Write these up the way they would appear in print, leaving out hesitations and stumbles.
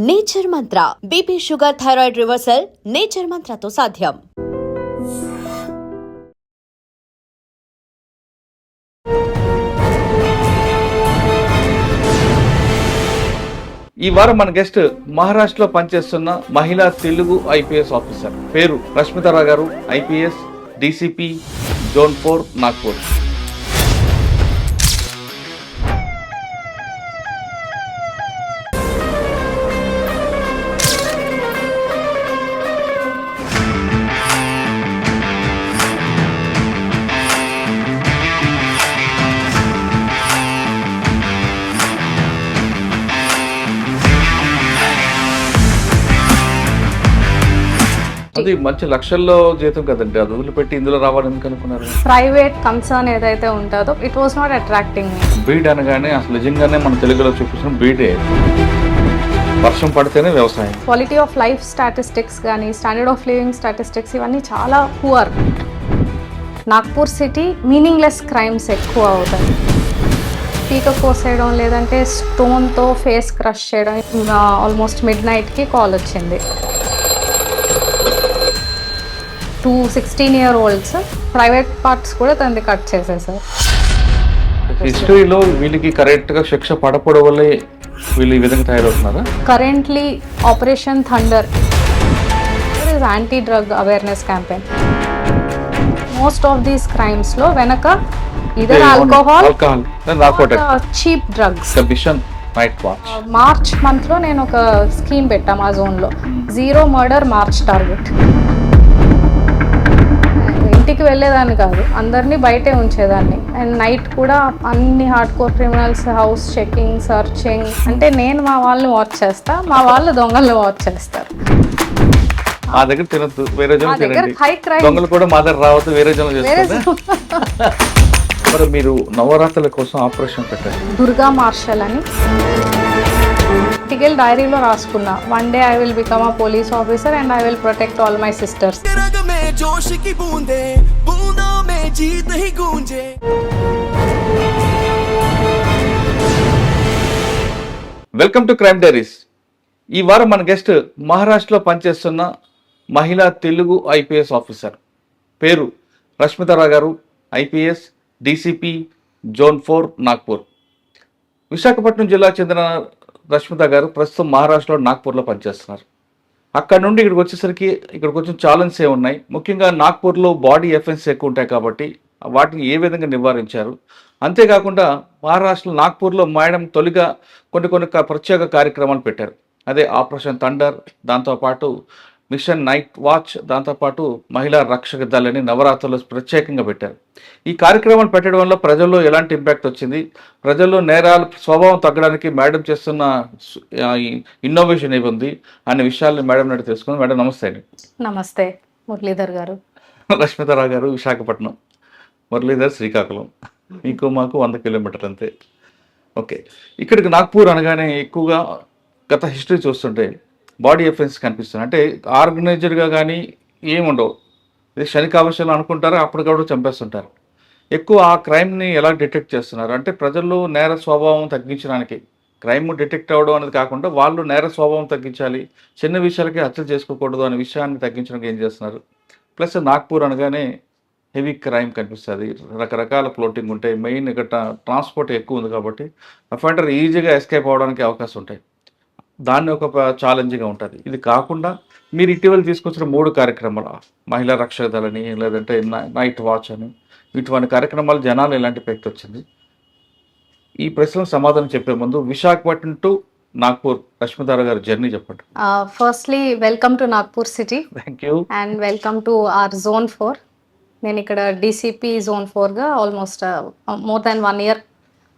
Nature Mantra BP sugar thyroid reversal nature మంత్రతో సాధ్యం. ఈ వారం మన గెస్ట్ మహారాష్ట్రలో పనిచేస్తున్న మహిళా తెలుగు ఐపీఎస్ ఆఫీసర్, పేరు రష్మితారావు గారు, ఐపీఎస్, డీసీపీ, జోన్ 4, నాగ్పూర్. అది మంచి లక్షల్లో జీతం కదండి, అది వదిలిపెట్టి ఇందులో రావాలని ఎందుకు అనుకున్నారు? ప్రైవేట్ కన్సర్న్ ఏదైతే ఉంటుందో it was not attracting me. Bead అనగానే అసలు నిజంగానే మన తెలుగులో చూపించిన బీడే, వర్షం పడితేనే వ్యవసాయం. క్వాలిటీ ఆఫ్ లైఫ్ స్టాటిస్టిక్స్ కానీ స్టాండర్డ్ ఆఫ్ లివింగ్ స్టాటిస్టిక్స్ ఇవన్నీ చాలా poor. Nagpur city meaningless crimes ఎక్కువ అవుతాయి. పీక కోసేయడం లేదంటే స్టోన్తో ఫేస్ క్రష్ చేయడం. ఆల్మోస్ట్ మిడ్ నైట్కి కాల్ వచ్చింది. 2 16-year-olds ప్రైవేట్ పార్ట్స్ కూడా తనది కట్ చేసేసారు. హిస్టరీలో వీళ్ళకి కరెక్ట్ గా శిక్ష పడపడం వల్లే వీళ్ళు ఈ విధంగా తయారవుతున్నారా? Currently operation thunder is anti drug awareness campaign. Most of these crimes లో వెనక either alcohol, cheap drugs. March month లో నేను ఒక స్కీమ్ పెట్టా మా జోన్ లో, 0 మర్డర్ మార్చ్ టార్గెట్. ఇంటికి వెళ్ళేదాన్ని కాదు, అందరినీ బయటే ఉంచేదాన్ని. అండ్ నైట్ కూడా అన్ని hard core criminals house checking, searching. అంటే నేను మా వాళ్ళని వాచ్ చేస్తా, మా వాళ్ళు దొంగల్ని వాచ్ చేస్తారు. మా దగ్గర తినొద్దు, వేరే హై క్రైమ్ దొంగలు కూడా మా దగ్గర రావద్దు, వేరే మరి మీరు నవరాత్రుల కోసం ఆపరేషన్ పెట్టారు. దుర్గా మార్షల్ అని టికెల్ డైరీలో రాసుకున్నా, one day I will become a police officer and I will protect all my sisters. Welcome to crime diaries. ఈ వారం మన గెస్ట్ మహారాష్ట్రలో పనిచేస్తున్న మహిళా తెలుగు ఐపీఎస్ ఆఫీసర్, పేరు రష్మితారావు గారు, IPS, DCP, zone 4, Nagpur. Visakhapatnam జిల్లాకు చెందిన రష్మిత గారు ప్రస్తుతం మహారాష్ట్రలో నాగ్పూర్లో పనిచేస్తున్నారు. అక్కడ నుండి ఇక్కడికి వచ్చేసరికి ఇక్కడ కొంచెం ఛాలెంజెస్ ఉన్నాయి. ముఖ్యంగా నాగ్పూర్లో బాడీ ఎఫెన్స్ ఎక్కువ ఉంటాయి కాబట్టి వాటిని ఏ విధంగా నివారించారు, అంతేకాకుండా మహారాష్ట్రలో నాగ్పూర్లో మేడం తొలిగా కొన్ని ప్రత్యేక కార్యక్రమాలు పెట్టారు. అదే ఆపరేషన్ థండర్, దాంతోపాటు మిషన్ నైట్ వాచ్, దాంతోపాటు మహిళా రక్షక దళని నవరాత్రులు ప్రత్యేకంగా పెట్టారు. ఈ కార్యక్రమాలు పెట్టడం వల్ల ప్రజల్లో ఎలాంటి ఇంపాక్ట్ వచ్చింది, ప్రజల్లో నేరాల స్వభావం తగ్గడానికి మేడం చేస్తున్న ఇన్నోవేషన్ ఏముంది అనే విషయాలను మేడం నాటి తెలుసుకుని. మేడం నమస్తే అండి. నమస్తే మురళీధర్ గారు. రష్మితారావు గారు విశాఖపట్నం, మురళీధర్ శ్రీకాకుళం, మీకు మాకు 100 కిలోమీటర్లు అంతే. ఓకే, ఇక్కడికి నాగ్పూర్ అనగానే ఎక్కువగా గత హిస్టరీ చూస్తుంటే బాడీ ఎఫెన్స్ కనిపిస్తుంది. అంటే ఆర్గనైజర్గా కానీ ఏముండవు, ఇది క్షణికావశాలు అనుకుంటారు, అప్పటికప్పుడు చంపేస్తుంటారు. ఎక్కువ ఆ క్రైమ్ని ఎలా డిటెక్ట్ చేస్తున్నారు అంటే ప్రజల్లో నేర స్వభావం తగ్గించడానికి, క్రైమ్ డిటెక్ట్ అవ్వడం అనేది కాకుండా వాళ్ళు నేర స్వభావం తగ్గించాలి, చిన్న విషయాలకి హత్యలు చేసుకోకూడదు అనే విషయాన్ని తగ్గించడానికి ఏం చేస్తున్నారు? ప్లస్ నాగ్పూర్ అనగానే హెవీ క్రైమ్ కనిపిస్తుంది, రకరకాల ఫ్లోటింగ్ ఉంటాయి, మెయిన్ ఇక్కడ ట్రాన్స్పోర్ట్ ఎక్కువ ఉంది కాబట్టి అఫెండర్ ఈజీగా ఎస్కేప్ అవ్వడానికి అవకాశం ఉంటాయి. దాన్ని ఒక ఛాలెంజ్గా ఉంటుంది. ఇది కాకుండా మీరు ఇటీవల తీసుకొచ్చిన 3 కార్యక్రమాలు, మహిళా రక్షక దళని, లేదంటే నైట్ వాచ్ అని, ఇటువంటి కార్యక్రమాలు జనాలు ఎలాంటి ఎఫెక్ట్ వచ్చింది? ఈ ప్రశ్నలకు సమాధానం చెప్పే ముందు విశాఖపట్నం టు నాగ్పూర్ రష్మితారావు గారి జర్నీ చెప్పండి. Firstly welcome to Nagpur city. Thank you. And welcome to our zone 4. నేను ఇక్కడ డీసీపీ జోన్ 4గా ఆల్మోస్ట్ మోర్ దాన్ 1 year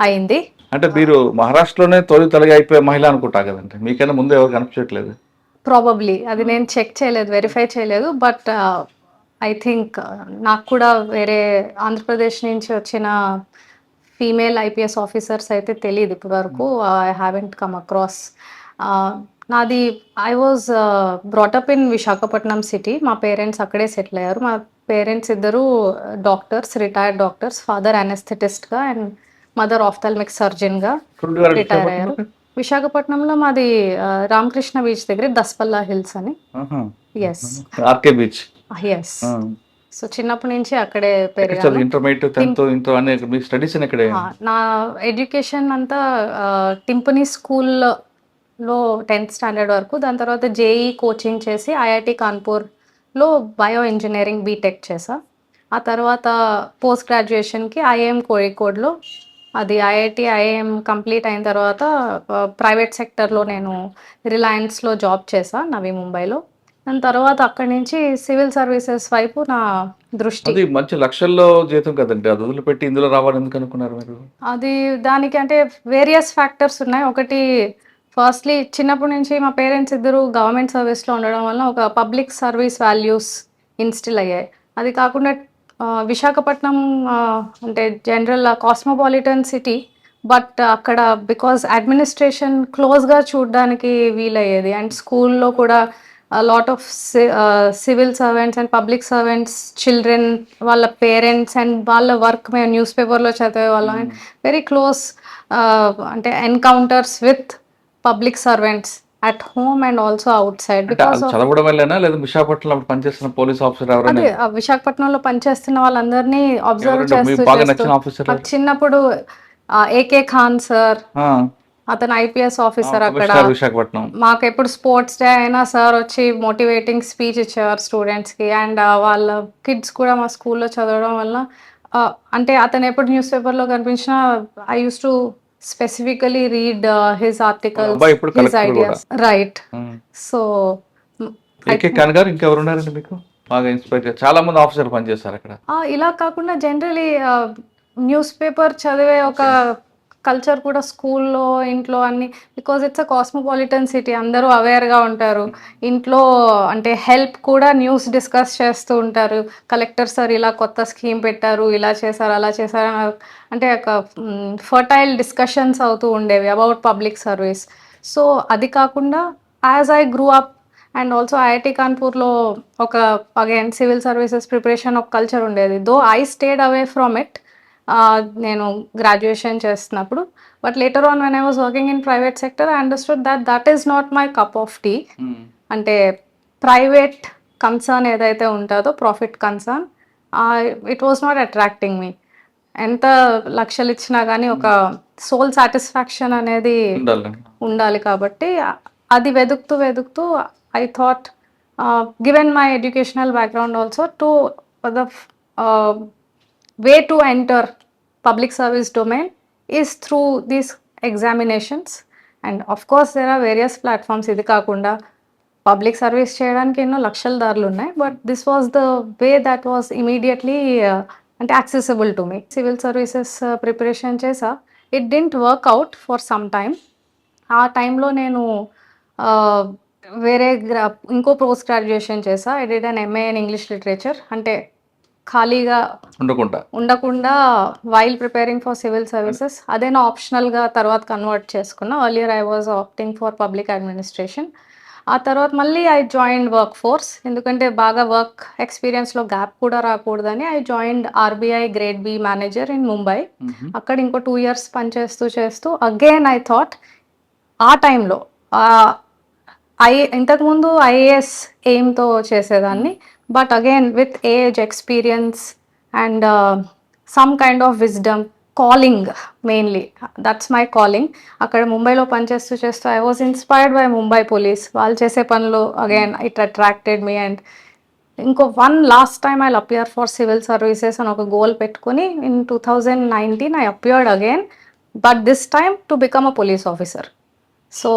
అయింది. అంటే మీరు మహారాష్ట్రలోనే తొలిగా అయిపోయే మహిళ అనుకుంటా కదండి, మీకైనా ముందు ఎవరు కనిపించట్లేదు? ప్రాబబ్లీ అది నేను చెక్ చేయలేదు, వెరిఫై చేయలేదు. బట్ ఐ థింక్ నాకు కూడా వేరే ఆంధ్రప్రదేశ్ నుంచి వచ్చిన ఫీమేల్ ఐపీఎస్ ఆఫీసర్స్ అయితే తెలియదు ఇప్పటి వరకు. I haven't come across. నాది I was brought up in Visakhapatnam city. మా పేరెంట్స్ అక్కడే సెటిల్ అయ్యారు. మా పేరెంట్స్ ఇద్దరు డాక్టర్స్, రిటైర్డ్ డాక్టర్స్. ఫాదర్ అనెస్థెటిస్ట్గా అండ్ మదర్ ఆఫ్థాల్మిక్ సర్జన్గా రిటైర్ అయ్యారు. విశాఖపట్నంలో మాది రామకృష్ణ బీచ్ దగ్గర దస్పల్లా హిల్స్ అని. Yes. RK beach. Yes. So చిన్నప్పటి నుంచి అక్కడే పెరిగాను. చదువు ఇంటర్మీడియట్ 10th ఇంటర్ అనే మీ స్టడీస్ ఇక్కడే. నా ఎడ్యుకేషన్ అంతా టింపనీ స్కూల్లో 10th స్టాండర్డ్ వరకు. దాని తర్వాత జేఈ కోచింగ్ చేసి ఐఐటి కాన్పూర్లో బయో ఇంజనీరింగ్ బీటెక్ చేసా. ఆ తర్వాత పోస్ట్ గ్రాడ్యుయేషన్కి ఐఐఎం కోഴിకోడ్లో, అది ఐఐఎం కంప్లీట్ అయిన తర్వాత ప్రైవేట్ సెక్టర్లో నేను రిలయన్స్లో జాబ్ చేసా నవీ ముంబైలో. దాని తర్వాత అక్కడి నుంచి సివిల్ సర్వీసెస్ వైపు నా దృష్టి. అది మంచి లక్షల్లో జీతం కదండి, అది వదిలిపెట్టి ఇందులో రావాలని ఎందుకు అనుకున్నారు మీరు? అది దానికి అంటే వేరియస్ ఫ్యాక్టర్స్ ఉన్నాయి. ఒకటి, ఫస్ట్లీ చిన్నప్పటి నుంచి మా పేరెంట్స్ ఇద్దరు గవర్నమెంట్ సర్వీస్లో ఉండడం వల్ల ఒక పబ్లిక్ సర్వీస్ వాల్యూస్ ఇన్స్టిల్ అయ్యాయి. అది కాకుండా విశాఖపట్నం అంటే జనరల్ కాస్మోపాలిటన్ సిటీ, బట్ అక్కడ బికాజ్ అడ్మినిస్ట్రేషన్ క్లోజ్గా చూడడానికి వీలయ్యేది. అండ్ స్కూల్లో కూడా lot of civil servants and public servants children వాళ్ళ పేరెంట్స్ అండ్ వాళ్ళ వర్క్ మేము న్యూస్ పేపర్లో చదివే వాళ్ళం. అండ్ వెరీ క్లోజ్ అంటే encounters with public servants at home and also out side. Because చదవడం వల్లేనా లేదా విశాఖపట్నంలో పనిచేస్తున్న పోలీస్ ఆఫీసర్ ఎవరైనా? అదే విశాఖపట్నంలో పనిచేస్తున్న వాళ్ళందరినీ అబ్జర్వ్ చేస్తూ బాగా నచ్చిన ఆఫీసర్ నాకు చిన్నప్పుడు ఏకే ఖాన్ సార్, అతను ఐపీఎస్ ఆఫీసర్ అక్కడ. విశాఖపట్నం మాకు ఎప్పుడు స్పోర్ట్స్ డే అయినా సార్ వచ్చి మోటివేటింగ్ స్పీచ్ ఇచ్చేవారు స్టూడెంట్స్కి. అండ్ వాళ్ళ కిడ్స్ కూడా మా స్కూల్లో చదవడం వల్ల అంటే అతను ఎప్పుడు న్యూస్ పేపర్లో కనిపించినా I use to specifically read his articles, his ideas. Right. So AK Khan గారు ఇంకెవరున్నారండి మీకు బాగా ఇన్స్పైర్? చాలా మంది ఆఫీసర్లు పనిచేస్తారు అక్కడ. ఇలా కాకుండా జనరలీ న్యూస్ పేపర్ చదివే ఒక కల్చర్ కూడా స్కూల్లో ఇంట్లో అన్ని, because it's a cosmopolitan city, అందరూ అవేర్గా ఉంటారు. ఇంట్లో అంటే హెల్ప్ కూడా న్యూస్ డిస్కస్ చేస్తూ ఉంటారు. కలెక్టర్ సార్ ఇలా కొత్త స్కీమ్ పెట్టారు, ఇలా చేశారు, అలా చేశారు, అంటే ఒక ఫర్టైల్ డిస్కషన్స్ అవుతూ ఉండేవి అబౌట్ పబ్లిక్ సర్వీస్. సో అది కాకుండా as I grew up and also IIT కాన్పూర్లో ఒక అగైన్ సివిల్ సర్వీసెస్ ప్రిపరేషన్ ఒక కల్చర్ ఉండేది. Though I stayed away from it నేను గ్రాడ్యుయేషన్ చేస్తున్నప్పుడు. But later on when I was working in private sector I understood that is not my cup of tea. అంటే private concern ఏదైతే ఉంటుందో, profit concern, it was not attracting me. ఎంత లక్షలు ఇచ్చినా కానీ ఒక సోల్ సాటిస్ఫాక్షన్ అనేది ఉండాలి. కాబట్టి అది వెతుకుతూ I thought given my educational background also to the way to enter public service domain is through these examinations. And of course there are various platforms. ఇది కాకుండా పబ్లిక్ సర్వీస్ చేయడానికి ఎన్నో లక్షల దారులు ఉన్నాయి. But this was the way that was immediately అంటే accessible to me. Civil services preparation చేసా. It didn't work out for some time. ఆ టైంలో నేను వేరే ఇంకో పోస్ట్ గ్రాడ్యుయేషన్ చేసా. I did an MA in English literature. అంటే ఖాళీగా ఉండకుండా while preparing for civil services అదేనా ఆప్షనల్గా తర్వాత కన్వర్ట్ చేసుకున్నా. Earlier I was opting for public administration. ఆ తర్వాత మళ్ళీ ఐ జాయిన్డ్ వర్క్ ఫోర్స్, ఎందుకంటే బాగా వర్క్ ఎక్స్పీరియన్స్లో గ్యాప్ కూడా రాకూడదని I joined RBI grade B manager in Mumbai. అక్కడ ఇంకో 2 years పనిచేస్తూ అగైన్ ఐ థాట్ ఆ టైంలో ఇంతకుముందు ఐఏఎస్ ఎయిమ్తో చేసేదాన్ని. But again with age, experience and some kind of wisdom, calling mainly, that's my calling. అక్కడ ముంబైలో పనిచేస్తూ I was inspired by Mumbai police. వాళ్ళు చేసే పనులు again it attracted me. And ఇంకో one last time I'll appear for civil services అని ఒక goal పెట్టుకుని in 2019 I appeared again, but this time to become a police officer. So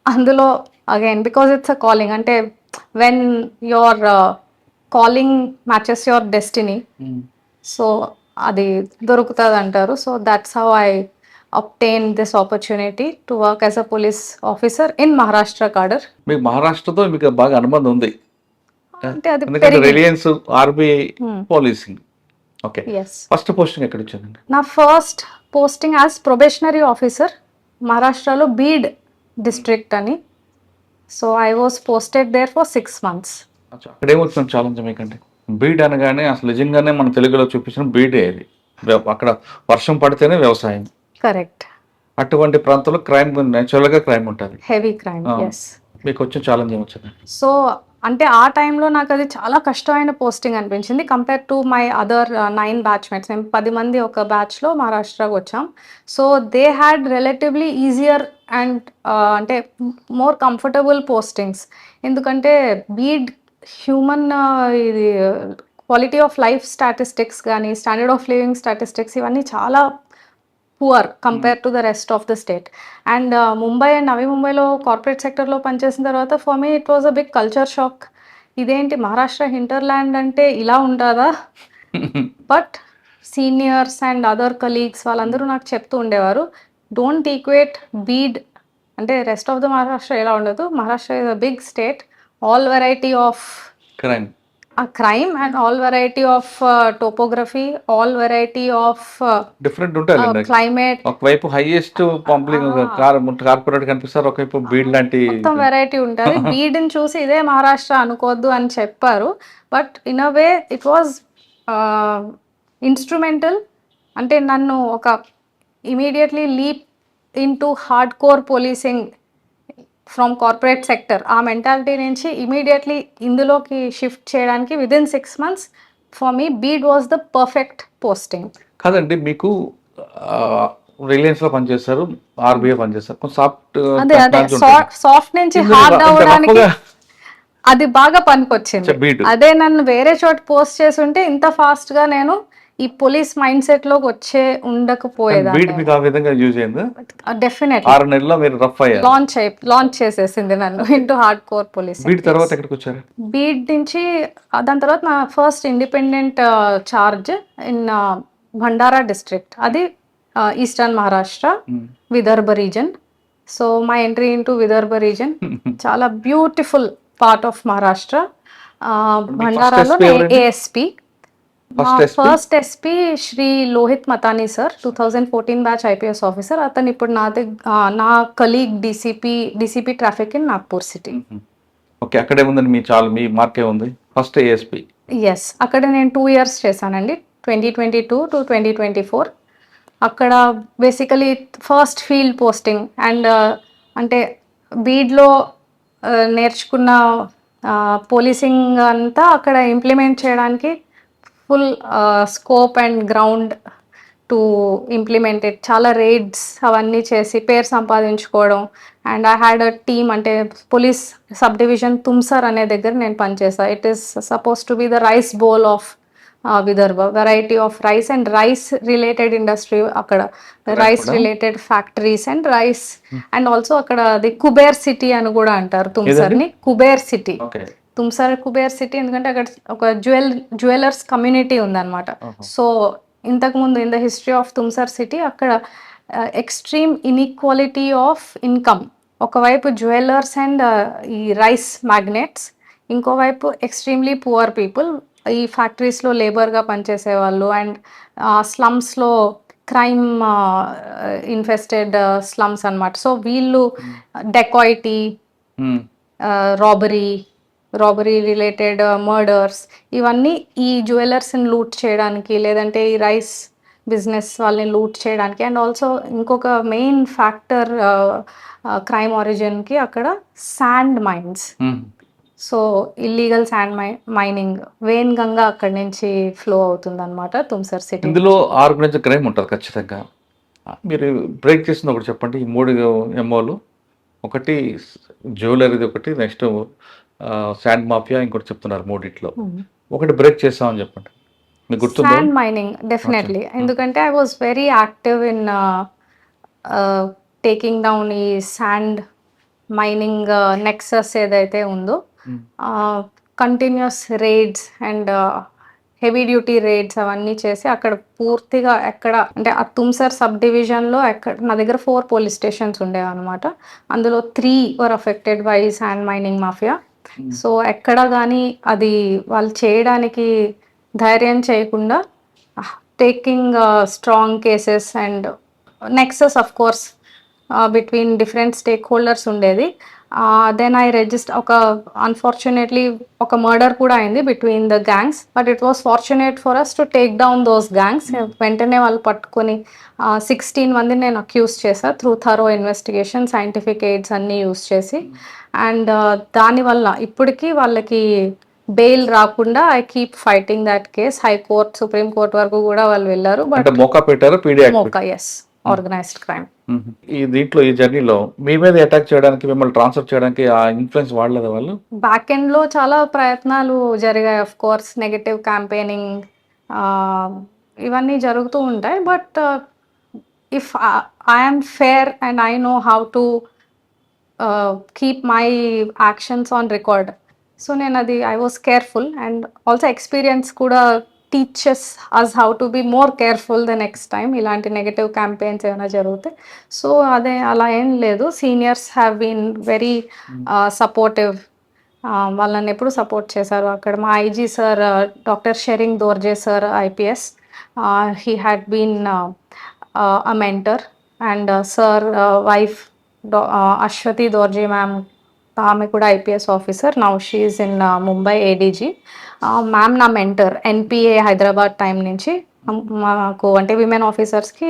అందులో again because it's a calling, అంటే when your calling matches your destiny, so అది దొరుకుతుంది అంటారు. So that's how I obtain this opportunity to work as a police officer in Maharashtra cadre. మీకు మహారాష్ట్రతో మీకు బాగా అనుబంధం ఉంది అంటే అది reliance RBI policing. Okay, first posting ఎక్కడ వచ్చిందండి? నా first posting as probationary officer మహారాష్ట్రలో బీడ్ డిస్ట్రిక్ట్ అని. So I was posted there for 6 months. అక్కడ ఏమవుతుంది ఛాలెంజ్ మీకంటే? బీడ్ అనగానే అసలు నిజంగానే మన తెలుగులో చూపించిన బీడే అది. అక్కడ వర్షం పడితేనే వ్యవసాయం. కరెక్ట్. అటువంటి ప్రాంతంలో క్రైమ్ నేచురల్గా క్రైమ్ ఉంటుంది. హెవీ క్రైమ్, ఆ. ఎస్. మీకు వచ్చిన ఛాలెంజ్ ఏమొచ్చింది? సో అంటే ఆ టైంలో నాకు అది చాలా కష్టమైన పోస్టింగ్ అనిపించింది compare to my other 9 batchmates. మేము 10 మంది ఒక బ్యాచ్లో మహారాష్ట్రకు వచ్చాం. So they had relatively easier and అంటే మోర్ కంఫర్టబుల్ పోస్టింగ్స్. ఎందుకంటే బీడ్ హ్యూమన్ ఇది క్వాలిటీ ఆఫ్ లైఫ్ స్టాటిస్టిక్స్ కానీ స్టాండర్డ్ ఆఫ్ లివింగ్ స్టాటిస్టిక్స్ ఇవన్నీ చాలా poor compare to the rest of the state. And Mumbai and Navi ముంబైలో కార్పొరేట్ సెక్టర్లో పనిచేసిన తర్వాత for me it was a big culture shock. ఇదేంటి మహారాష్ట్ర హింటర్లాండ్ అంటే ఇలా ఉంటుందా? But seniors and other colleagues వాళ్ళందరూ నాకు చెప్తూ ఉండేవారు, డోంట్ ఈక్వేట్ బీడ్ అంటే రెస్ట్ ఆఫ్ ద మహారాష్ట్ర ఎలా ఉండదు. Maharashtra is a big state, all variety of crime crime and all variety of topography, all variety of different ఉంటుంది. climate, ఒకవైపు హైయెస్ట్ పంప్లింగ్ కార్పొరేట్ కనిపిస్తారు, ఒకవైపు బీడ్ లాంటి మొత్తం వెరైటీ ఉంటుంది. బీడ్ని చూసి ఇదే మహారాష్ట్ర అనుకోవద్దు అని చెప్పారు. But in a way it was instrumental. అంటే నన్ను ఒక immediately leap in to hard core policing from corporate sector ఆ మెంటాలిటీ నుంచి ఇమీడియట్లీ ఇందులోకి షిఫ్ట్ చేయడానికి within 6 months for me bead was the perfect posting. కాదండి, మీకు రిలయన్స్ లో పనిచేస్తారు, ఆర్బీఐ పనిచేస్తారు, కొంచెం అదే సాఫ్ట్ నుంచి హార్డ్ అవ్వడానికి అది బాగా పనికొచ్చింది. బీడ్ అదే నన్ను వేరే చోట పోస్ట్ చేసి ఉంటే ఇంత ఫాస్ట్ గా నేను ఈ పోలీస్ మైండ్ సెట్ లోకి వచ్చే ఉండకపోయేదాన్ని. బీడ్ మీకు ఆ విధంగా యూజ్ అయింది. డెఫినెట్లీ 6 నెలల్లో మీరు రఫ్ అయ్యారు. లాంచ్ చేసేసింది నన్ను into hard core police. Beed తర్వాత ఎక్కడికి వచ్చారు? బీడ్ నుంచి దాని తర్వాత నా first independent charge in Bhandara district, అది eastern Maharashtra, Vidarbha region. So my entry into Vidarbha region చాలా బ్యూటిఫుల్ పార్ట్ ఆఫ్ మహారాష్ట్ర. భండారాలో ASP, first SP Shri Lohit Matani sir, 2014 batch IPS officer. అతను ఇప్పుడు నా colleague DCP traffic in Nagpur city. Okay, అక్కడే ఉందండి మీ మార్కే ఉంది ఫస్ట్ ఏఎస్పీ. ఎస్, అక్కడ నేను 2 years చేశానండి, 2022 to 2024. అక్కడ basically first field posting and అంటే బీడ్లో నేర్చుకున్న పోలీసింగ్ అంతా అక్కడ ఇంప్లిమెంట్ చేయడానికి full scope and ground to implement it. చాలా రైడ్స్ అవన్నీ చేసి పేరు సంపాదించుకోవడం. And I had a team, అంటే పోలీస్ సబ్ డివిజన్ తుమ్సర్ అనే దగ్గర నేను పనిచేసాను. It is suppose to be the rice bowl of Vidarbha, variety of rice and rice related industry అక్కడ, rice related factories and rice. And also అక్కడ అది Kuber city అని కూడా అంటారు తుమ్సర్ని, కుబేర్ సిటీ. తుమ్సర్ కుబేర్ సిటీ ఎందుకంటే అక్కడ ఒక జ్యువెలర్స్ కమ్యూనిటీ ఉందన్నమాట. సో ఇంతకుముందు in the history of Tumsar city అక్కడ ఎక్స్ట్రీమ్ ఇన్ఈక్వాలిటీ ఆఫ్ ఇన్కమ్, ఒకవైపు జ్యువెలర్స్ అండ్ ఈ రైస్ మ్యాగ్నెట్స్, ఇంకోవైపు ఎక్స్ట్రీమ్లీ పువర్ పీపుల్ ఈ ఫ్యాక్టరీస్లో లేబర్గా పనిచేసే వాళ్ళు. అండ్ స్లమ్స్లో క్రైమ్ ఇన్ఫెస్టెడ్ స్లమ్స్ అన్నమాట. సో వీళ్ళు డెకాయిటీ, రాబరీ రిలేటెడ్ మర్డర్స్, ఇవన్నీ ఈ జ్యువెలర్స్ని లూట్ చేయడానికి, లేదంటే ఈ రైస్ బిజినెస్ వాళ్ళని లూట్ చేయడానికి. అండ్ ఆల్సో ఇంకొక మెయిన్ ఫ్యాక్టర్ క్రైమ్ ఆరిజిన్కి అక్కడ sand mines. So illegal sand mining, Wainganga అక్కడి నుంచి ఫ్లో అవుతుంది అనమాట తుమ్సర్ సిటీ. ఇందులో ఆర్గనైజ్డ్ క్రైమ్ ఉంటుంది ఖచ్చితంగా. మీరు బ్రేక్ చేసింది ఒకటి చెప్పండి. ఈ 3 MOలు, ఒకటి జ్యువెలరీది, ఒకటి నెక్స్ట్ శాండ్ మాఫియా, ఇంకోటి చెప్తున్నారు. 3 ఒకటి బ్రేక్ చేస్తామని చెప్పండి. మీకు గుర్తుందా? శాండ్ మైనింగ్ డెఫినెట్లీ, ఎందుకంటే I was very active in taking down ఈ శాండ్ మైనింగ్ నెక్సస్ ఏదైతే ఉందో, continuous rides and heavy duty rides అవన్నీ చేసి అక్కడ పూర్తిగా ఎక్కడ అంటే ఆ తుమ్సర్ సబ్ డివిజన్లో ఎక్కడ నా దగ్గర 4 పోలీస్ స్టేషన్స్ ఉండేవి అనమాట. అందులో 3 were affected by sand mining mafia. So ఎక్కడ కానీ అది వాళ్ళు చేయడానికి ధైర్యం చేయకుండా taking strong cases and nexus of course between different stakeholders ఉండేది. దెన్ ఐ రిజిస్టర్ ఒక అన్ఫార్చునేట్లీ ఒక మర్డర్ కూడా అయింది between the gangs, but it was fortunate for us to take down those gangs. వెంటనే వాళ్ళు పట్టుకొని 16 మందిని నేను అక్యూజ్ చేశా through thorough investigation, scientific aids అన్నీ యూస్ చేసి. అండ్ దానివల్ల ఇప్పటికీ వాళ్ళకి బెయిల్ రాకుండా I keep fighting that case. High court, supreme court వరకు కూడా వాళ్ళు వెళ్ళారు. అంటే బట్ మోకా పెట్టారు పీడీ యాక్ట్ మోకా, ఎస్, ఆర్గనైజ్డ్ క్రైమ్. ఈ దీంట్లో ఈ జర్నీలో మీ మీద అటాక్ చేయడానికి, మిమ్మల్ని ట్రాన్స్ఫర్ చేయడానికి ఆ ఇన్ఫ్లుయెన్స్ వాడలేదు వాళ్ళు? బ్యాక్ ఎండ్ లో చాలా ప్రయత్నాలు జరిగాయి. ఆఫ్ కోర్స్ నెగటివ్ క్యాంపెయినింగ్ ఇవన్నీ జరుగుతూ ఉంటాయి. But if I'm fair and I know how to keep my actions on record, so నేను అది I was careful. And also experience కూడా teachers us how to be more careful the next time ఇలాంటి negative campaigns ఏమైనా జరిగితే. సో అదే అలా ఏం లేదు. Seniors have been very supportive. వాళ్ళని ఎప్పుడు సపోర్ట్ చేశారు. అక్కడ మా IG sir doctor Tshering Dorje sir IPS, he had been a mentor. And sir wife Aswathi Dorje ma'am, ఆమె కూడా IPS officer, now she's in Mumbai ADG. Ma'am నా మెంటర్ ఎన్పిఏ హైదరాబాద్ టైం నుంచి. మాకు అంటే విమెన్ ఆఫీసర్స్కి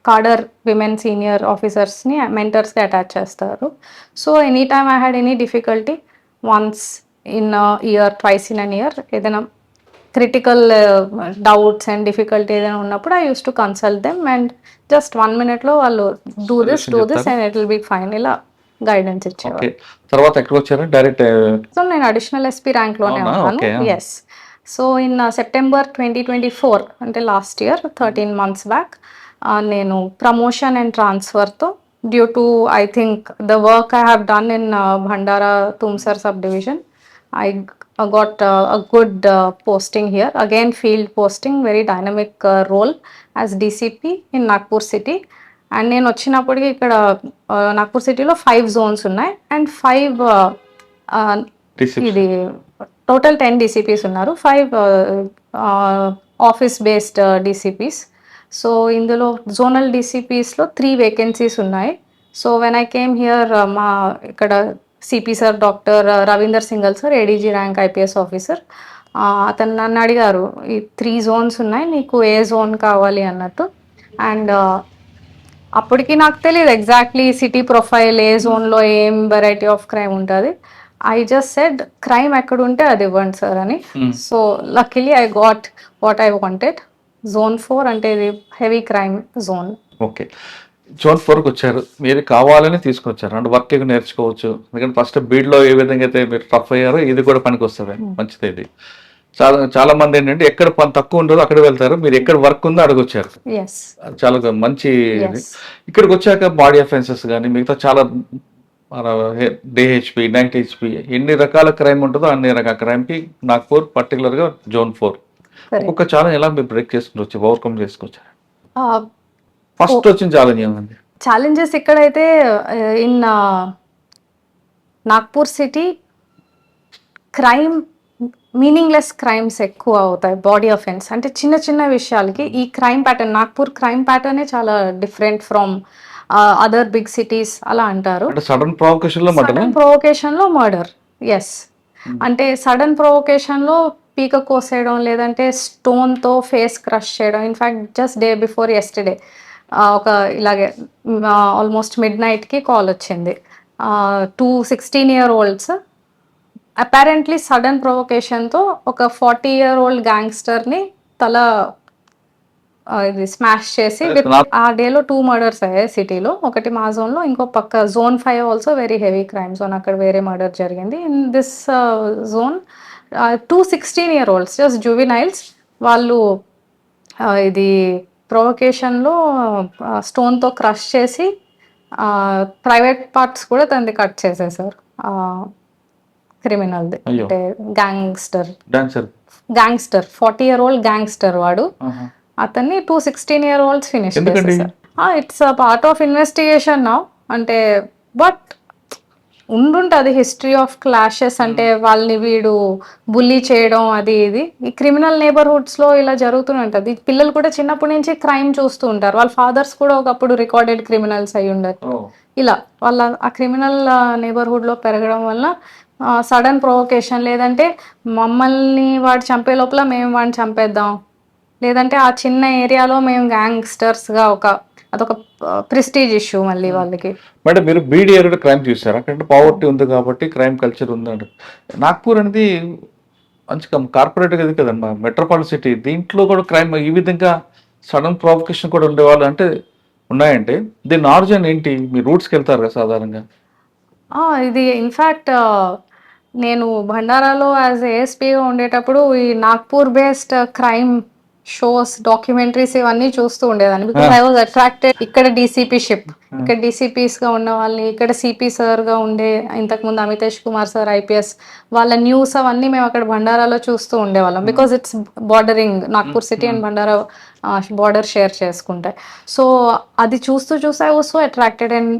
కాడర్ విమెన్ సీనియర్ ఆఫీసర్స్ని మెంటర్స్కి అటాచ్ చేస్తారు. So any time I had any difficulty, once in year, twice in an year, ఏదైనా క్రిటికల్ డౌట్స్ అండ్ డిఫికల్టీ ఏదైనా ఉన్నప్పుడు I use to consult them and just 1 minute వాళ్ళు do this and it will be fine, ఇలా guidance ఇచ్చేవారు. Okay, తర్వాత ఎక్కడికి వచ్చారు direct? So నేను అడిషనల్ ఎస్పీ ర్యాంక్లోనే అవునా? ఉన్నాను. Okay. Yes. So in September 2024, అంటే లాస్ట్ ఇయర్ 13 months బ్యాక్, నేను ప్రమోషన్ అండ్ ట్రాన్స్ఫర్తో due to I think the work I have done in Bhandara Tumsar sub division, I got a good posting here. Again, field posting, very dynamic role as DCP in Nagpur city. And నేను వచ్చినప్పటికి ఇక్కడ నాగ్పూర్ సిటీలో 5 zones ఉన్నాయి and 5 ఇది total 10 DCPs ఉన్నారు, 5 office based DCPs. So ఇందులో zonal DCPsలో 3 vacancies ఉన్నాయి. So when I came here, మా ఇక్కడ CP sir doctor Ravinder single sir, ADG rank IPS officer, అతను నన్ను అడిగారు ఈ 3 zones ఉన్నాయి, నీకు ఏ జోన్ కావాలి అన్నట్టు. అండ్ అప్పటికి నాకు తెలియదు ఎగ్జాక్ట్లీ సిటీ ప్రొఫైల్ ఏ జోన్లో ఏం వెరైటీ ఆఫ్ క్రైమ్ ఉంటుంది. ఐ జస్ట్ సెడ్ క్రైమ్ ఎక్కడ ఉంటే అది ఇవ్వండి సార్ అని. So luckily I got what I wanted. Zone 4 అంటే ఇది heavy crime zone. Okay, zone 4కి వచ్చారు, మీరు కావాలని తీసుకొచ్చారు అంటే వర్క్ నేర్చుకోవచ్చు. ఎందుకంటే ఫస్ట్ బీడ్లో ఏ విధంగా అయితే మీరు టఫ్ అయ్యారో ఇది కూడా పనికి వస్తుంది, మంచిది. ఇది చాలా మంది ఏంటంటే ఎక్కడ పని తక్కువ ఉండదో అక్కడ వెళ్తారు, మీరు ఎక్కడ వర్క్ ఉందో అడగొచ్చారు. ఎస్, చాలా మంచి ఇది. ఇక్కడికి వచ్చాక బాడీ అఫెన్సెస్ కానీ మిగతా చాలా DHP, నైట్ HP, ఎన్ని రకాల క్రైమ్ ఉంటుందో అన్ని రకాల క్రైమ్కి నాగ్పూర్ పర్టికులర్గా Zone 4 ఒక్కొక్క ఛాలెంజ్ ఎలా మీరు బ్రేక్ చేసుకుని వచ్చి ఓవర్కమ్ చేసుకొచ్చారు? ఫస్ట్ వచ్చిన ఛాలెంజ్ ఏమండి? ఛాలెంజెస్ ఇక్కడైతే in Nagpur city crime, meaningless crimes ఎక్కువ అవుతాయి. బాడీ అఫెన్స్ అంటే చిన్న చిన్న విషయాలకి ఈ క్రైమ్ ప్యాటర్న్, నాగ్పూర్ క్రైమ్ ప్యాటర్నే చాలా different from other big cities అలా అంటారు. అంటే సడన్ ప్రొవొకేషన్ లో మర్డర్. ఎస్, అంటే సడన్ ప్రొవొకేషన్ లో పీక కోసేయడం, లేదంటే స్టోన్ తో ఫేస్ క్రష్ చేయడం. In fact just day before yesterday ఒక ఇలాగే ఆల్మోస్ట్ midnight కాల్ వచ్చింది. 2 16-year-olds అపారెంట్లీ సడన్ ప్రొవొకేషన్తో ఒక 40-year-old గ్యాంగ్స్టర్ని తల ఇది స్మాష్ చేసి, ఆ డేలో 2 murders అయ్యాయి సిటీలో. ఒకటి మా జోన్లో, ఇంకో పక్క Zone 5 also very heavy crime zone, అక్కడ వేరే మర్డర్ జరిగింది. In this zone 2 16-year-olds just juveniles, వాళ్ళు ఇది ప్రొవొకేషన్లో స్టోన్తో క్రష్ చేసి ప్రైవేట్ పార్ట్స్ కూడా తనది కట్ చేసేసారు. క్రిమినల్ది అంటే గ్యాంగ్స్టర్ 40-year-old గ్యాంగ్స్టర్ వాడు. అతన్ని 2 16-year-olds ఫినిష్ చేసేసారు. It's part of investigation now. అంటే బట్ ఉండుంటుంది హిస్టరీ ఆఫ్ క్లాషెస్, అంటే వాళ్ళని వీడు బుల్లీ చేయడం అది ఇది. ఈ క్రిమినల్ నేబర్హుడ్స్లో ఇలా జరుగుతూనే ఉంటుంది. పిల్లలు కూడా చిన్నప్పటి నుంచి క్రైమ్ చూస్తూ ఉంటారు. వాళ్ళ ఫాదర్స్ కూడా ఒకప్పుడు రికార్డెడ్ క్రిమినల్స్ అయి ఉండరు. ఇలా వాళ్ళ ఆ క్రిమినల్ నేబర్హుడ్లో పెరగడం వల్ల సడన్ ప్రొవొకేషన్, లేదంటే మమ్మల్ని వాడు చంపే లోపల మేము వాడిని చంపేద్దాం, లేదంటే ఆ చిన్న ఏరియాలో మేము గ్యాంగ్స్టర్స్గా అదొక ప్రెస్టీజ్ ఇష్యూ మళ్ళీ వాళ్ళకి. మేడం మీరు బీడీ ఏరియా క్రైమ్ చూసారు, అక్కడ పావర్టీ ఉంది కాబట్టి క్రైమ్ కల్చర్ ఉందండి. నాగ్పూర్ అనేది మంచి కార్పొరేట్ అది కదమ్మా, మెట్రోపాలిటన్ సిటీ. దీంట్లో కూడా క్రైమ్ ఈ విధంగా సడన్ ప్రావొకేషన్ కూడా ఉండేవాళ్ళు అంటే ఉన్నాయంటే దీని ఆరిజిన్ ఏంటి? మీ రూట్స్కి వెళ్తారు కదా సాధారణంగా. ఇది ఇన్ఫ్యాక్ట్ నేను భండారాలో యాజ్ ఏఎస్పీగా ఉండేటప్పుడు ఈ Nagpur based crime shows, documentaries ఇవన్నీ చూస్తూ ఉండేదాన్ని. Because I was attracted. ఇక్కడ డీసీపీ షిప్, ఇక్కడ DCPs గా ఉన్న వాళ్ళని, ఇక్కడ CP గా ఉండే ఇంతకుముందు అమితేష్ కుమార్ సార్ IPS, వాళ్ళ న్యూస్ అవన్నీ మేము అక్కడ భండారాలో చూస్తూ ఉండేవాళ్ళం. Because it's bordering, Nagpur city and Bhandara border share చేసుకుంటాయి. సో అది చూస్తూ I was so attracted. And